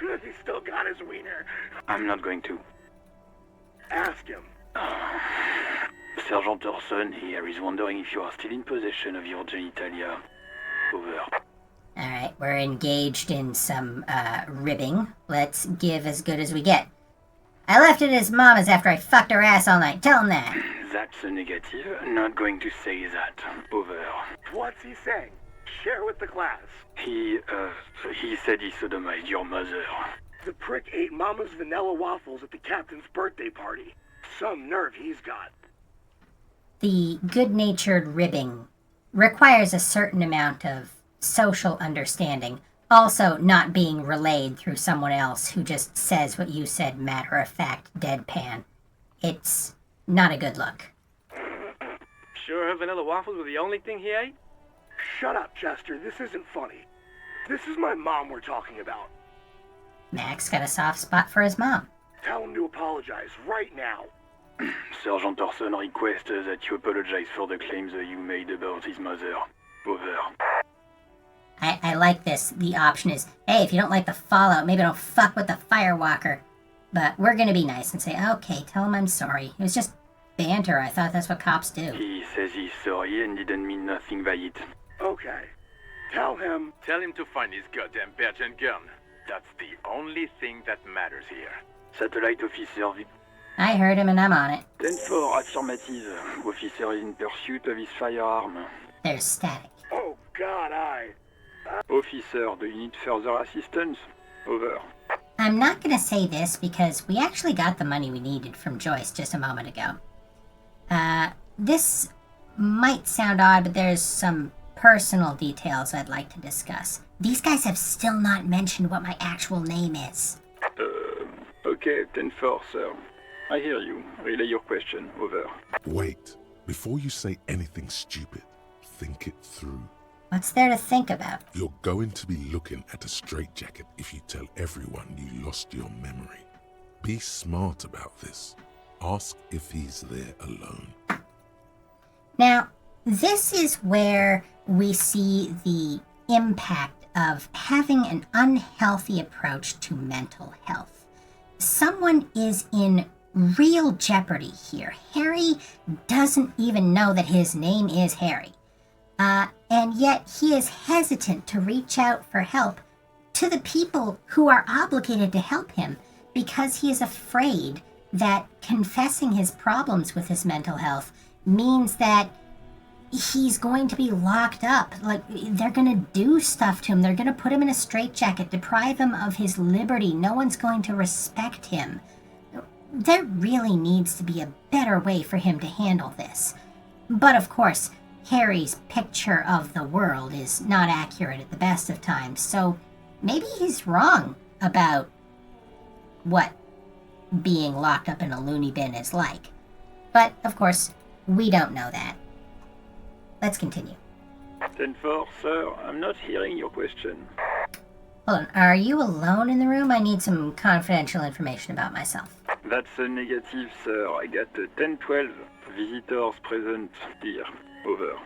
sure he's still got his wiener. I'm not going to. Ask him. Sergeant Orson here is wondering if you are still in possession of your genitalia. Over. Alright, we're engaged in some ribbing. Let's give as good as we get. I left it at his mama's after I fucked her ass all night. Tell him that. That's a negative. Not going to say that. Over. What's he saying? Share with the class. He said he sodomized your mother. The prick ate Mama's vanilla waffles at the captain's birthday party. Some nerve he's got. The good-natured ribbing requires a certain amount of social understanding, also not being relayed through someone else who just says what you said matter-of-fact deadpan. It's not a good look. Sure her vanilla waffles were the only thing he ate? Shut up, Chester. This isn't funny. This is my mom we're talking about. Max got a soft spot for his mom. Tell him to apologize right now. Sergeant Orson requests that you apologize for the claims that you made about his mother. Over. I like this. The option is, hey, if you don't like the fallout, maybe don't fuck with the firewalker. But we're gonna be nice and say, okay, tell him I'm sorry. It was just banter. I thought that's what cops do. He says he's sorry and didn't mean nothing by it. Okay. Tell him to find his goddamn badge and gun. That's the only thing that matters here. Satellite officer. I heard him and I'm on it. 10-4, affirmative. Officer is in pursuit of his firearm. There's static. Oh, God, Officer, do you need further assistance? Over. I'm not gonna say this because we actually got the money we needed from Joyce just a moment ago. This might sound odd, but there's some personal details I'd like to discuss. These guys have still not mentioned what my actual name is. Okay, 10-4, sir. I hear you. Relay your question. Over. Wait. Before you say anything stupid, think it through. What's there to think about? You're going to be looking at a straitjacket if you tell everyone you lost your memory. Be smart about this. Ask if he's there alone. Now, this is where we see the impact of having an unhealthy approach to mental health. Someone is in real jeopardy here. Harry doesn't even know that his name is Harry. And yet he is hesitant to reach out for help to the people who are obligated to help him because he is afraid that confessing his problems with his mental health means that he's going to be locked up. Like, they're going to do stuff to him. They're going to put him in a straitjacket, deprive him of his liberty. No one's going to respect him. There really needs to be a better way for him to handle this. But of course, Harry's picture of the world is not accurate at the best of times, so maybe he's wrong about what being locked up in a loony bin is like. But, of course, we don't know that. Let's continue. 10-4, sir. I'm not hearing your question. Hold on, are you alone in the room? I need some confidential information about myself. That's a negative, sir. I got 10-12 visitors present here. Over.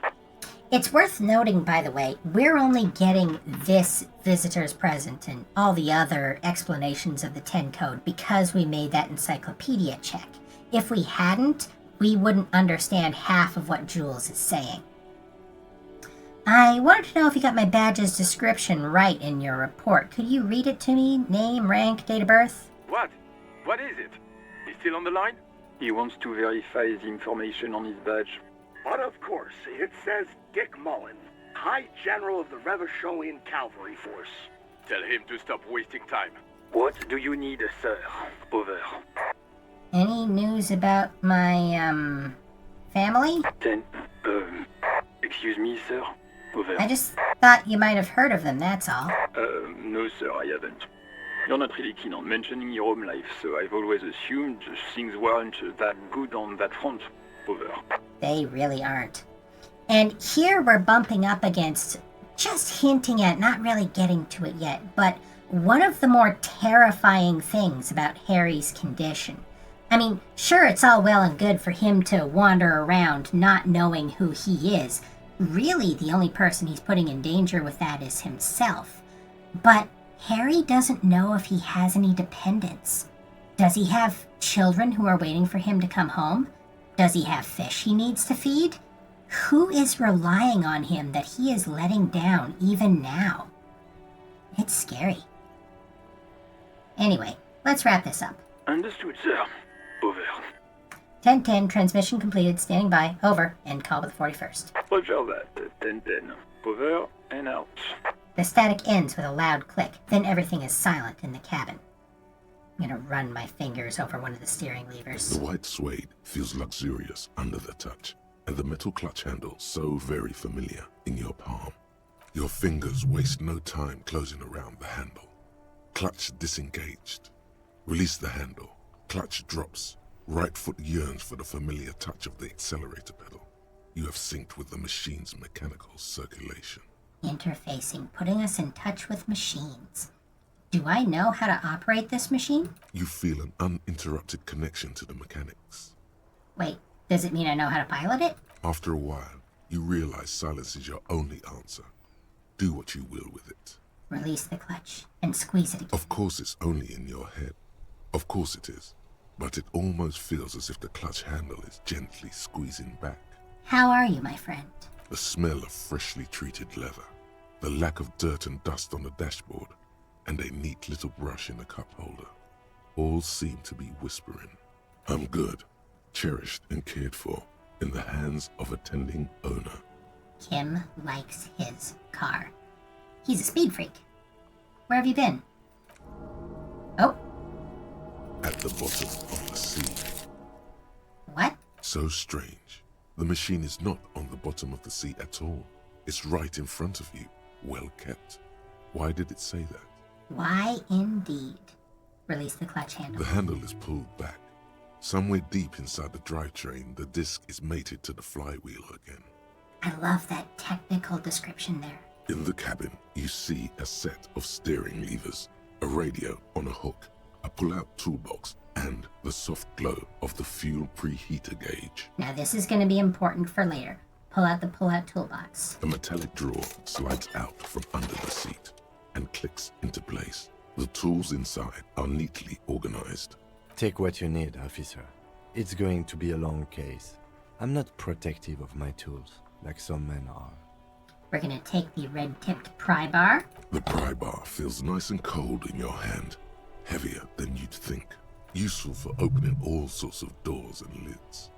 It's worth noting, by the way, we're only getting this visitors present and all the other explanations of the 10 code because we made that encyclopedia check. If we hadn't, we wouldn't understand half of what Jules is saying. I wanted to know if you got my badge's description right in your report. Could you read it to me? Name, rank, date of birth? What? What is it? He's still on the line? He wants to verify the information on his badge. But of course, it says Dick Mullen, High General of the Revacholian Cavalry Force. Tell him to stop wasting time. What do you need, sir? Over. Any news about my, family? 10. Excuse me, sir? Over. I just thought you might have heard of them, that's all. No, sir, I haven't. You're not really keen on mentioning your home life, so I've always assumed things weren't that good on that front. Over. They really aren't. And here we're bumping up against, just hinting at, not really getting to it yet, but one of the more terrifying things about Harry's condition. I mean, sure, it's all well and good for him to wander around not knowing who he is. Really, the only person he's putting in danger with that is himself. But Harry doesn't know if he has any dependents. Does he have children who are waiting for him to come home? Does he have fish he needs to feed? Who is relying on him that he is letting down even now? It's scary. Anyway, let's wrap this up. Understood, sir. Over. 10-10, transmission completed, standing by, over, end call with the 41st. Roger that. 10-10. Over and out. The static ends with a loud click, then everything is silent in the cabin. I'm gonna run my fingers over one of the steering levers. The white suede feels luxurious under the touch, and the metal clutch handle so very familiar in your palm. Your fingers waste no time closing around the handle. Clutch disengaged. Release the handle. Clutch drops. Right foot yearns for the familiar touch of the accelerator pedal. You have synced with the machine's mechanical circulation. Interfacing, putting us in touch with machines. Do I know how to operate this machine? You feel an uninterrupted connection to the mechanics. Wait, does it mean I know how to pilot it? After a while, you realize silence is your only answer. Do what you will with it. Release the clutch and squeeze it again. Of course it's only in your head. Of course it is. But it almost feels as if the clutch handle is gently squeezing back. How are you, my friend? The smell of freshly treated leather, the lack of dirt and dust on the dashboard, and a neat little brush in the cup holder. All seem to be whispering, I'm good, cherished and cared for, in the hands of a tending owner. Kim likes his car. He's a speed freak. Where have you been? Oh. At the bottom of the sea. What? So strange. The machine is not on the bottom of the sea at all. It's right in front of you, well kept. Why did it say that? Why indeed? Release the clutch handle. The handle is pulled back. Somewhere deep inside the drivetrain, the disc is mated to the flywheel again. I love that technical description there. In the cabin, you see a set of steering levers, a radio on a hook, a pull-out toolbox, and the soft glow of the fuel preheater gauge. Now this is going to be important for later. Pull out the pull-out toolbox. A metallic drawer slides out from under the seat and clicks into place. The tools inside are neatly organized. Take what you need, officer. It's going to be a long case. I'm not protective of my tools, like some men are. We're going to take the red-tipped pry bar. The pry bar feels nice and cold in your hand, heavier than you'd think. Useful for opening all sorts of doors and lids.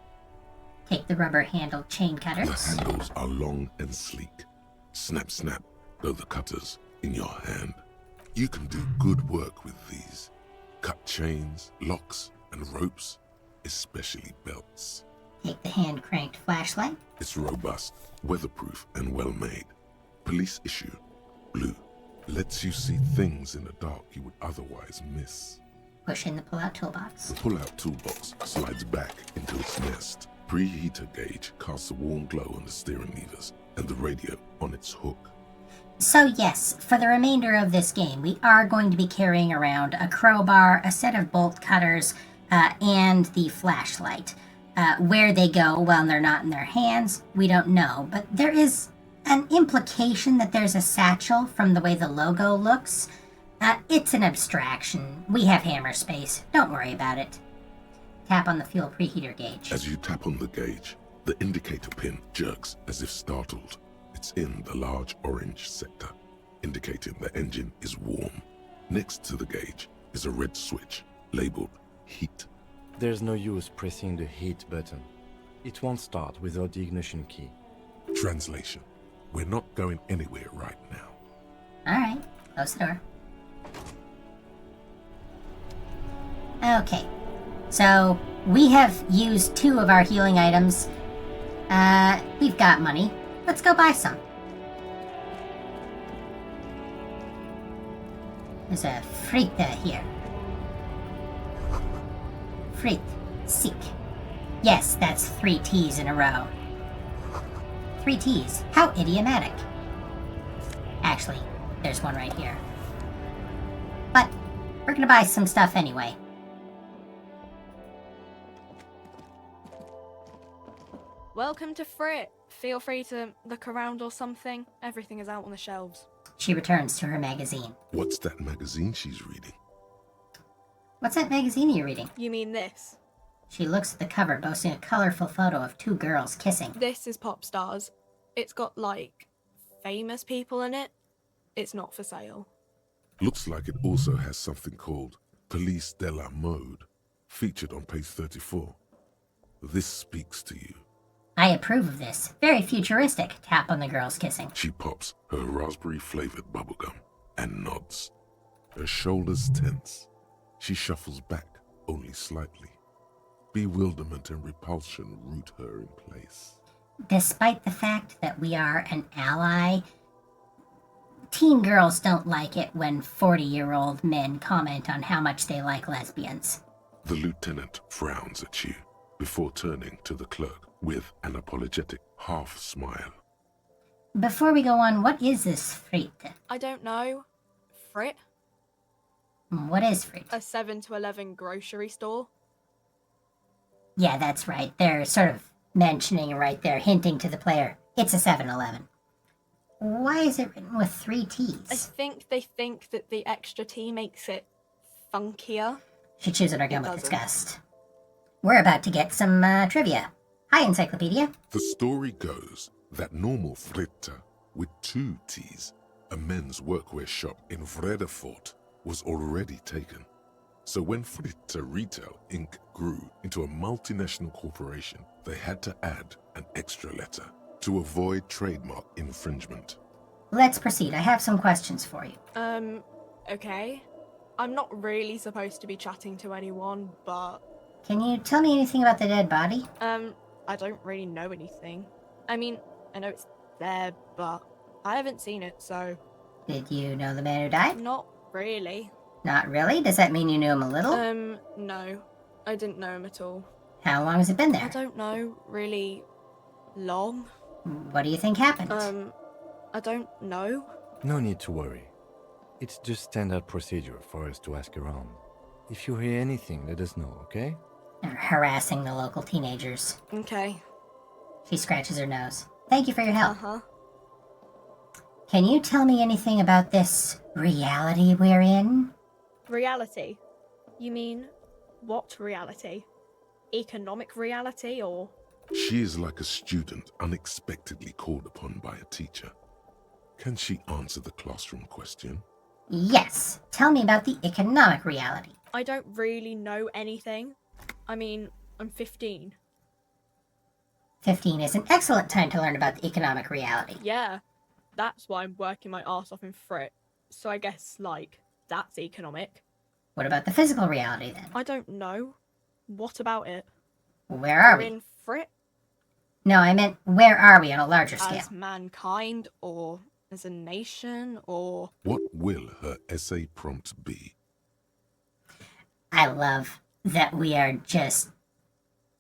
Take the rubber-handled chain cutters. The handles are long and sleek. Snap, snap, though the cutters in your hand. You can do good work with these. Cut chains, locks, and ropes, especially belts. Take the hand-cranked flashlight. It's robust, weatherproof, and well-made. Police issue, blue. Lets you see things in the dark you would otherwise miss. Push in the pull-out toolbox. The pull-out toolbox slides back into its nest. Preheater gauge casts a warm glow on the steering levers and the radio on its hook. So yes, for the remainder of this game, we are going to be carrying around a crowbar, a set of bolt cutters, and the flashlight. Where they go while they're not in their hands, we don't know. But there is an implication that there's a satchel from the way the logo looks. It's an abstraction. We have hammer space. Don't worry about it. Tap on the fuel preheater gauge. As you tap on the gauge, the indicator pin jerks as if startled. It's in the large orange sector, indicating the engine is warm. Next to the gauge is a red switch labeled heat. There's no use pressing the heat button. It won't start without the ignition key. Translation: we're not going anywhere right now. Alright, close the door. Okay, so we have used 2 of our healing items. We've got money. Let's go buy some. There's a frita here. Frit. Sick. Yes, that's 3 T's in a row. 3 T's. How idiomatic. Actually, there's one right here. But we're gonna buy some stuff anyway. Welcome to Frit. Feel free to look around or something. Everything is out on the shelves. She returns to her magazine. What's that magazine she's reading? What's that magazine you're reading? You mean this? She looks at the cover, boasting a colorful photo of two girls kissing. This is Pop Stars. It's got, like, famous people in it. It's not for sale. Looks like it also has something called Police de la Mode, featured on page 34. This speaks to you. I approve of this. Very futuristic. Tap on the girls kissing. She pops her raspberry-flavored bubblegum and nods. Her shoulders tense. She shuffles back only slightly. Bewilderment and repulsion root her in place. Despite the fact that we are an ally, teen girls don't like it when 40-year-old men comment on how much they like lesbians. The lieutenant frowns at you before turning to the clerk with an apologetic half-smile. Before we go on, what is this Frit? I don't know. Frit? What is Frit? A 7 to 11 grocery store. Yeah, that's right. They're sort of mentioning right there, hinting to the player, it's a 7-Eleven. Why is it written with 3 T's? I think they think that the extra T makes it funkier. She chews on her gum with disgust. We're about to get some trivia. Hi, Encyclopedia. The story goes that normal Fritte, with 2 T's, a men's workwear shop in Vredefort, was already taken. So when Fritte Retail Inc. grew into a multinational corporation, they had to add an extra letter to avoid trademark infringement. Let's proceed. I have some questions for you. Okay. I'm not really supposed to be chatting to anyone, but... Can you tell me anything about the dead body? I don't really know anything. I mean, I know it's there, but I haven't seen it, so... Did you know the man who died? Not really. Not really? Does that mean you knew him a little? No. I didn't know him at all. How long has it been there? I don't know, really long. What do you think happened? I don't know. No need to worry. It's just standard procedure for us to ask around. If you hear anything, let us know, okay? They're harassing the local teenagers. Okay. She scratches her nose. Thank you for your help. Uh-huh. Can you tell me anything about this reality we're in? Reality? You mean, what reality? Economic reality, or...? She is like a student unexpectedly called upon by a teacher. Can she answer the classroom question? Yes. Tell me about the economic reality. I don't really know anything. I mean, I'm 15. 15 is an excellent time to learn about the economic reality. Yeah. That's why I'm working my arse off in Frit. So I guess, like, that's economic. What about the physical reality, then? I don't know. What about it? Where are We're we? in Frit? No, I meant, where are we on a larger scale? As mankind, or as a nation, or... What will her essay prompt be? I love that we are just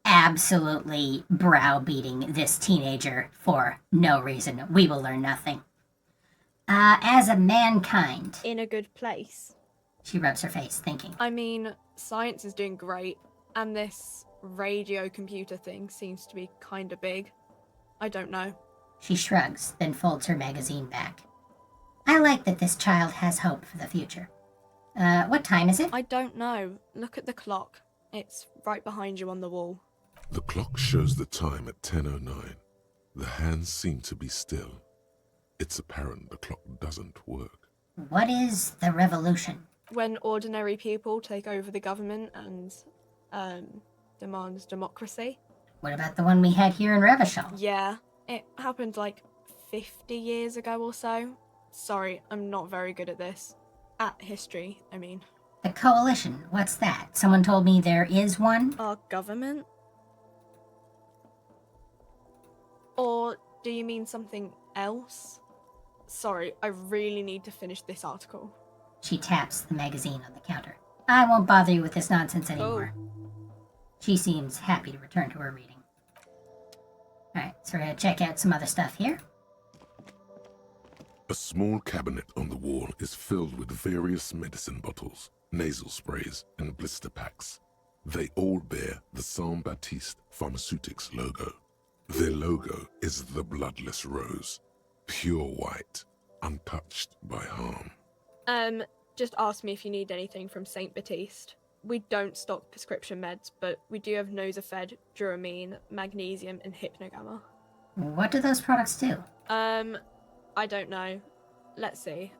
absolutely browbeating this teenager for no reason. We will learn nothing. As a mankind... In a good place. She rubs her face, thinking. I mean, science is doing great, and this radio computer thing seems to be kinda big. I don't know. She shrugs, then folds her magazine back. I like that this child has hope for the future. What time is it? I don't know. Look at the clock. It's right behind you on the wall. The clock shows the time at 10:09. The hands seem to be still. It's apparent the clock doesn't work. What is the revolution? When ordinary people take over the government and, demands democracy. What about the one we had here in Revachol? Yeah, it happened like 50 years ago or so. Sorry, I'm not very good at this. At history, I mean. The coalition, what's that? Someone told me there is one? Our government? Or do you mean something else? Sorry, I really need to finish this article. She taps the magazine on the counter. I won't bother you with this nonsense anymore. Oh. She seems happy to return to her reading. Alright, so we're going to check out some other stuff here. A small cabinet on the wall is filled with various medicine bottles, nasal sprays, and blister packs. They all bear the Saint Baptiste Pharmaceutics logo. Their logo is the bloodless rose, pure white, untouched by harm. Just ask me if you need anything from St. Baptiste. We don't stock prescription meds, but we do have Nosafed, Duramine, Magnesium, and Hypnogamma. What do those products do? I don't know. Let's see.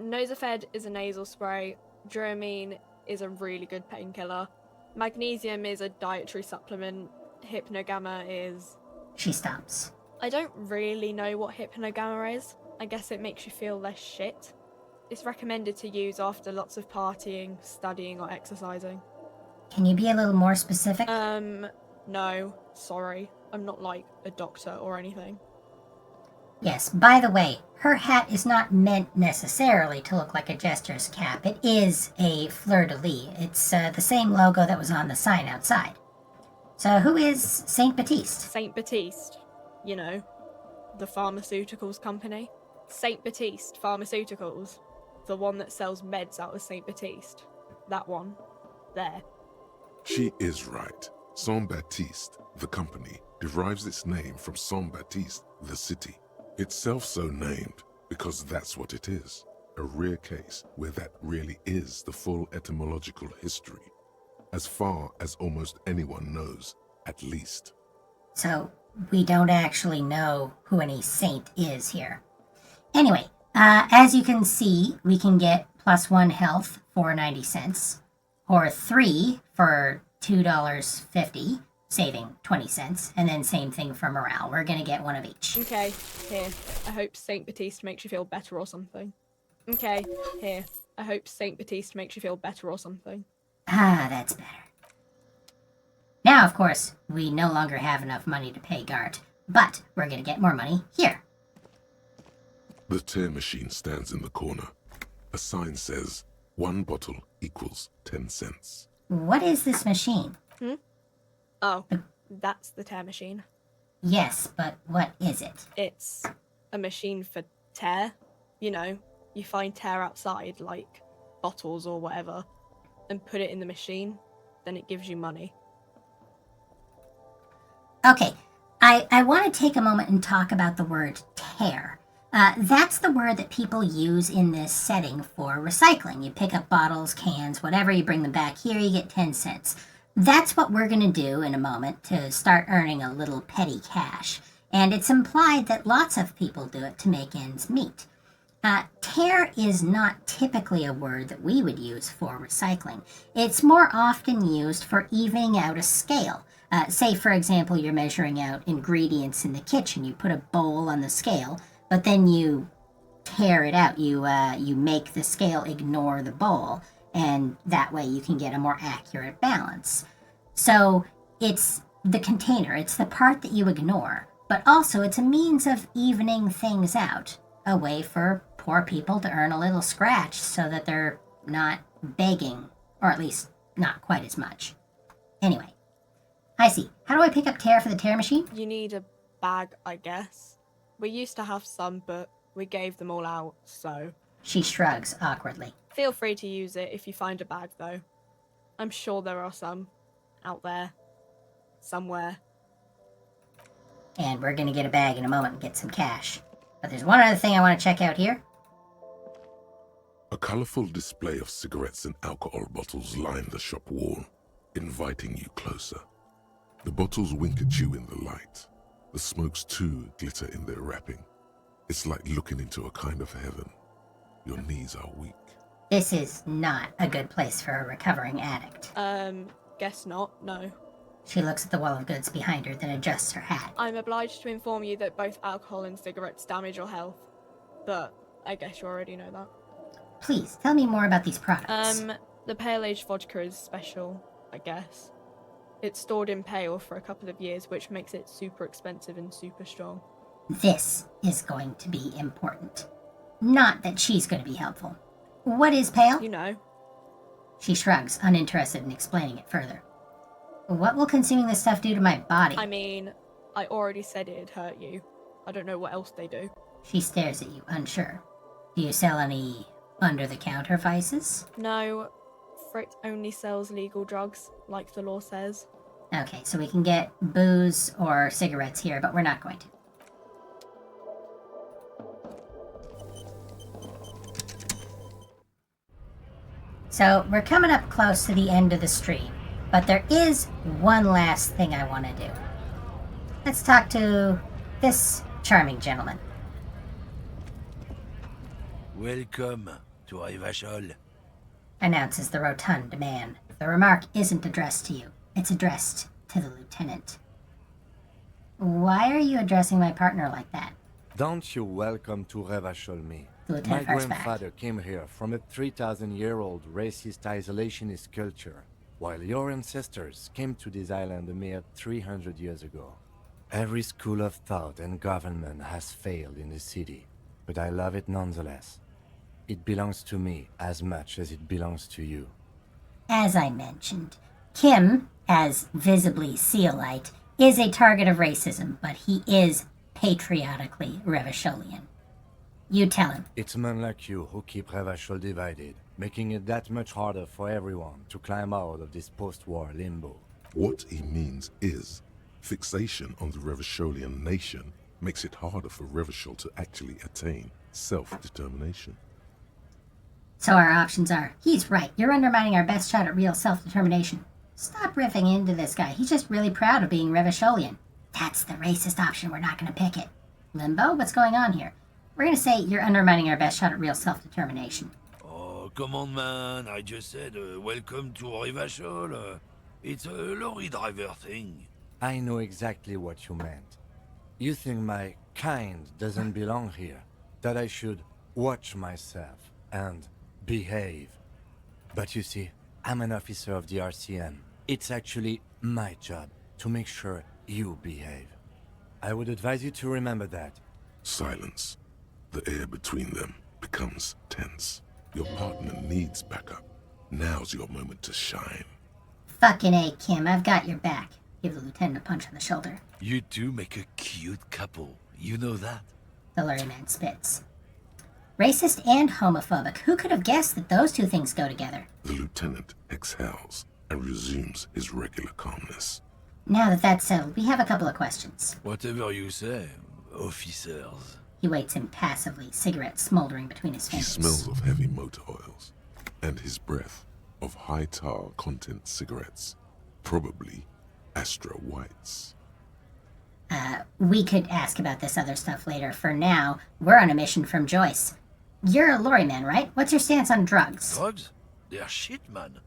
Nosafed is a nasal spray. Duramine is a really good painkiller. Magnesium is a dietary supplement. Hypnogamma is... She stops. I don't really know what Hypnogamma is. I guess it makes you feel less shit. It's recommended to use after lots of partying, studying, or exercising. Can you be a little more specific? No. Sorry. I'm not like a doctor or anything. Yes, by the way, her hat is not meant necessarily to look like a jester's cap. It is a fleur-de-lis. It's the same logo that was on the sign outside. So who is St. Baptiste? St. Baptiste. You know, the pharmaceuticals company. St. Baptiste Pharmaceuticals. The one that sells meds out of St. Baptiste. That one. There. She is right. Saint Baptiste, the company, derives its name from Saint Baptiste, the city. Itself so named because that's what it is. A rare case where that really is the full etymological history. As far as almost anyone knows, at least. So, we don't actually know who any saint is here. Anyway, as you can see, we can get +1 health for 90 cents, or 3 for $2.50, saving 20 cents, and then same thing for morale. We're gonna get one of each. Okay, here. I hope St. Baptiste makes you feel better or something. Okay, here. I hope St. Baptiste makes you feel better or something. Ah, that's better. Now, of course, we no longer have enough money to pay Gart, but we're gonna get more money here. The tear machine stands in the corner. A sign says, 1 bottle equals 10 cents. What is this machine? Oh, that's the tear machine. Yes, but what is it? It's a machine for tear. You know, you find tear outside, like bottles or whatever, and put it in the machine, then it gives you money. Okay, I want to take a moment and talk about the word tear. That's the word that people use in this setting for recycling. You pick up bottles, cans, whatever, you bring them back here, you get 10 cents. That's what we're going to do in a moment to start earning a little petty cash. And it's implied that lots of people do it to make ends meet. Tear is not typically a word that we would use for recycling. It's more often used for evening out a scale. Say, for example, you're measuring out ingredients in the kitchen. You put a bowl on the scale, but then you tear it out. You make the scale ignore the bowl, and that way you can get a more accurate balance. So it's the container. It's the part that you ignore, but also it's a means of evening things out, a way for poor people to earn a little scratch so that they're not begging, or at least not quite as much. Anyway, I see. How do I pick up tear for the tear machine? You need a bag, I guess. We used to have some, but we gave them all out, so... She shrugs awkwardly. Feel free to use it if you find a bag, though. I'm sure there are some out there. Somewhere. And we're gonna get a bag in a moment and get some cash. But there's one other thing I want to check out here. A colorful display of cigarettes and alcohol bottles line the shop wall, inviting you closer. The bottles wink at you in the light. The smokes too glitter in their wrapping. It's like looking into a kind of heaven. Your knees are weak. This is not a good place for a recovering addict. Guess not, no. She looks at the wall of goods behind her, then adjusts her hat. I'm obliged to inform you that both alcohol and cigarettes damage your health. But I guess you already know that. Please, tell me more about these products. The Pale Age vodka is special, I guess. It's stored in pale for a couple of years, which makes it super expensive and super strong. This is going to be important. Not that she's going to be helpful. What is pale? You know. She shrugs, uninterested in explaining it further. What will consuming this stuff do to my body? I mean, I already said it'd hurt you. I don't know what else they do. She stares at you, unsure. Do you sell any under-the-counter vices? No, Frick only sells legal drugs, like the law says. Okay, so we can get booze or cigarettes here, but we're not going to. So we're coming up close to the end of the stream, but there is one last thing I want to do. Let's talk to this charming gentleman. Welcome to Rivachol, Announces the rotund man. The remark isn't addressed to you. It's addressed to the lieutenant. Why are you addressing my partner like that? Don't you welcome to Revachol me. The My lieutenant farts back. grandfather came here from a 3,000-year-old racist isolationist culture, while your ancestors came to this island a mere 300 years ago. Every school of thought and government has failed in the city, but I love it nonetheless. It belongs to me as much as it belongs to you. As I mentioned, Kim, as visibly Sealite, is a target of racism, but he is patriotically Revacholian. You tell him. It's men like you who keep Revachol divided, making it that much harder for everyone to climb out of this post-war limbo. What he means is, fixation on the Revacholian nation makes it harder for Revachol to actually attain self-determination. So our options are, he's right, you're undermining our best shot at real self-determination. Stop riffing into this guy, he's just really proud of being Revacholian. That's the racist option, we're not going to pick it. Limbo, what's going on here? We're going to say you're undermining our best shot at real self-determination. Oh, come on, man. I just said, welcome to Rivachol. It's a lorry driver thing. I know exactly what you meant. You think my kind doesn't belong here, that I should watch myself and behave. But you see, I'm an officer of the RCM. It's actually my job to make sure you behave. I would advise you to remember that. Silence. The air between them becomes tense. Your partner needs backup. Now's your moment to shine. Fucking A, Kim, I've got your back. Give the lieutenant a punch on the shoulder. You two make a cute couple. You know that? The lorryman spits. Racist and homophobic. Who could have guessed that those two things go together? The lieutenant exhales and resumes his regular calmness. Now that that's settled, we have a couple of questions. Whatever you say, officers. He waits impassively, cigarette smoldering between his He fingers. smells of heavy motor oils, and his breath of high tar content cigarettes, probably Astra Whites. We could ask about this other stuff later. For now, we're on a mission from Joyce. You're a lorryman, right? What's your stance on drugs? Drugs? They're shit, man.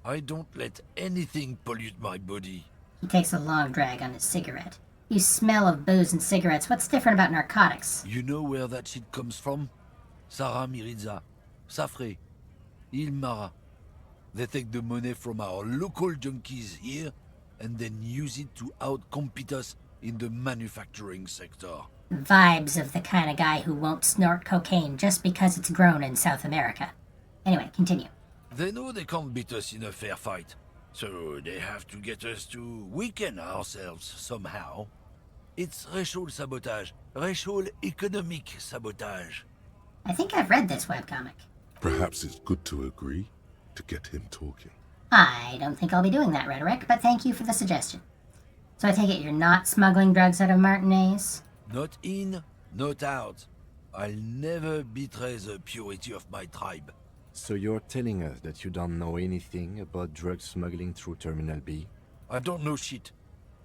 I don't let anything pollute my body. He takes a long drag on his cigarette. You smell of booze and cigarettes. What's different about narcotics? You know where that shit comes from? Sarah Miriza, Safre, Ilmara. They take the money from our local junkies here and then use it to outcompete us in the manufacturing sector. Vibes of the kind of guy who won't snort cocaine just because it's grown in South America. Anyway, continue. They know they can't beat us in a fair fight, so they have to get us to weaken ourselves somehow. It's racial sabotage, racial economic sabotage. I think I've read this webcomic. Perhaps it's good to agree to get him talking. I don't think I'll be doing that, Rhetoric, but thank you for the suggestion. So I take it you're not smuggling drugs out of Martinez? Not in, not out. I'll never betray the purity of my tribe. So you're telling us that you don't know anything about drug smuggling through Terminal B? I don't know shit.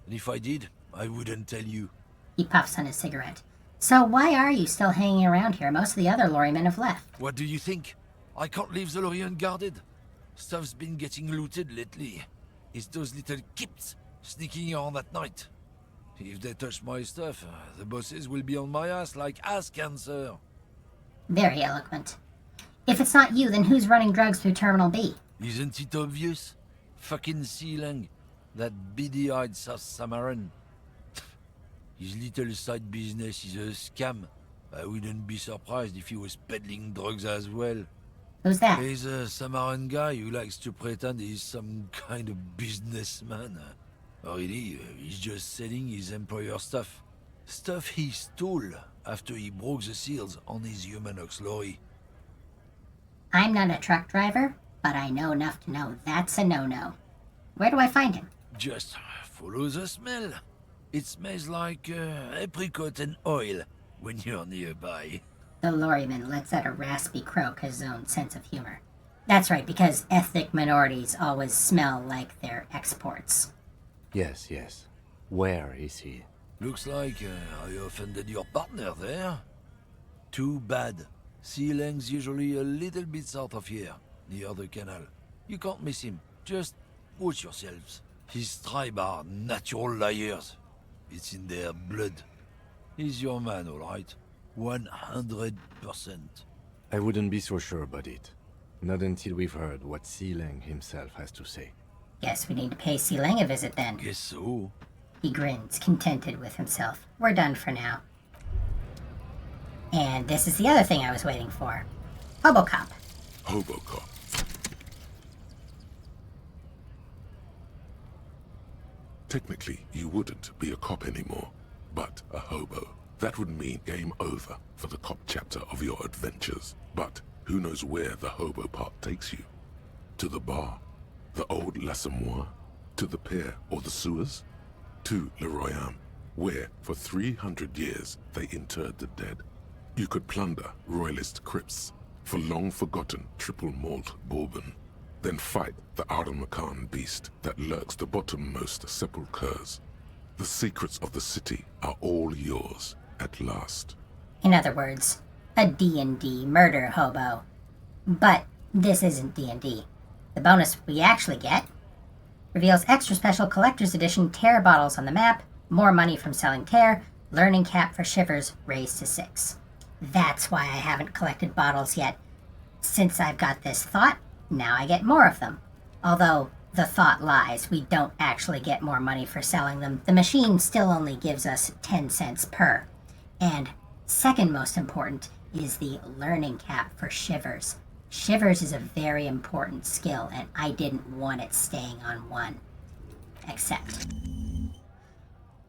And if I did, I wouldn't tell you. He puffs on his cigarette. So why are you still hanging around here? Most of the other lorrymen have left. What do you think? I can't leave the lorry unguarded. Stuff's been getting looted lately. It's those little kips sneaking around at night. If they touch my stuff, the bosses will be on my ass like ass cancer. Very eloquent. If it's not you, then who's running drugs through Terminal B? Isn't it obvious? Fucking Sealang, that beady-eyed South Samaran. His little side business is a scam. I wouldn't be surprised if he was peddling drugs as well. Who's that? He's a Samaran guy who likes to pretend he's some kind of businessman. Really, he's just selling his employer stuff. Stuff he stole after he broke the seals on his Humanox lorry. I'm not a truck driver, but I know enough to know that's a no-no. Where do I find him? Just follow the smell. It smells like apricot and oil when you're nearby. The lorryman lets out a raspy croak, his own sense of humor. That's right, because ethnic minorities always smell like they're exports. Yes, yes. Where is he? Looks like I offended your partner there. Too bad. Sea Lang's usually a little bit south of here, near the canal. You can't miss him. Just watch yourselves. His tribe are natural liars. It's in their blood. He's your man, all right? 100%. I wouldn't be so sure about it. Not until we've heard what Sea Lang himself has to say. Guess we need to pay Sea Lang a visit then. Guess so. He grins, contented with himself. We're done for now. And this is the other thing I was waiting for. Hobocop. Hobocop. Technically, you wouldn't be a cop anymore, but a hobo. That would mean game over for the cop chapter of your adventures. But who knows where the hobo part takes you? To the bar? The old L'Assommoir? To the pier or the sewers? To Le Royaume, where for 300 years they interred the dead. You could plunder royalist crypts for long-forgotten triple malt bourbon, then fight the Arden-Macan beast that lurks the bottommost sepulchres. The secrets of the city are all yours at last. In other words, a D&D murder hobo. But this isn't D&D. The bonus we actually get reveals extra special collector's edition tear bottles on the map, more money from selling tear, learning cap for shivers raised to 6. That's why I haven't collected bottles yet. Since I've got this thought, now I get more of them. Although the thought lies, we don't actually get more money for selling them. The machine still only gives us 10 cents per. And second most important is the learning cap for shivers. Shivers is a very important skill, and I didn't want it staying on 1. Accept.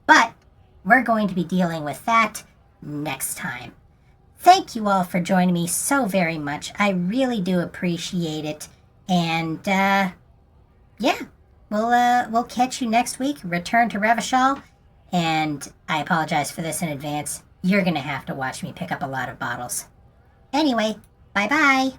But we're going to be dealing with that next time. Thank you all for joining me so very much. I really do appreciate it. And, yeah, we'll catch you next week. Return to Revachol. And I apologize for this in advance. You're going to have to watch me pick up a lot of bottles. Anyway, bye-bye.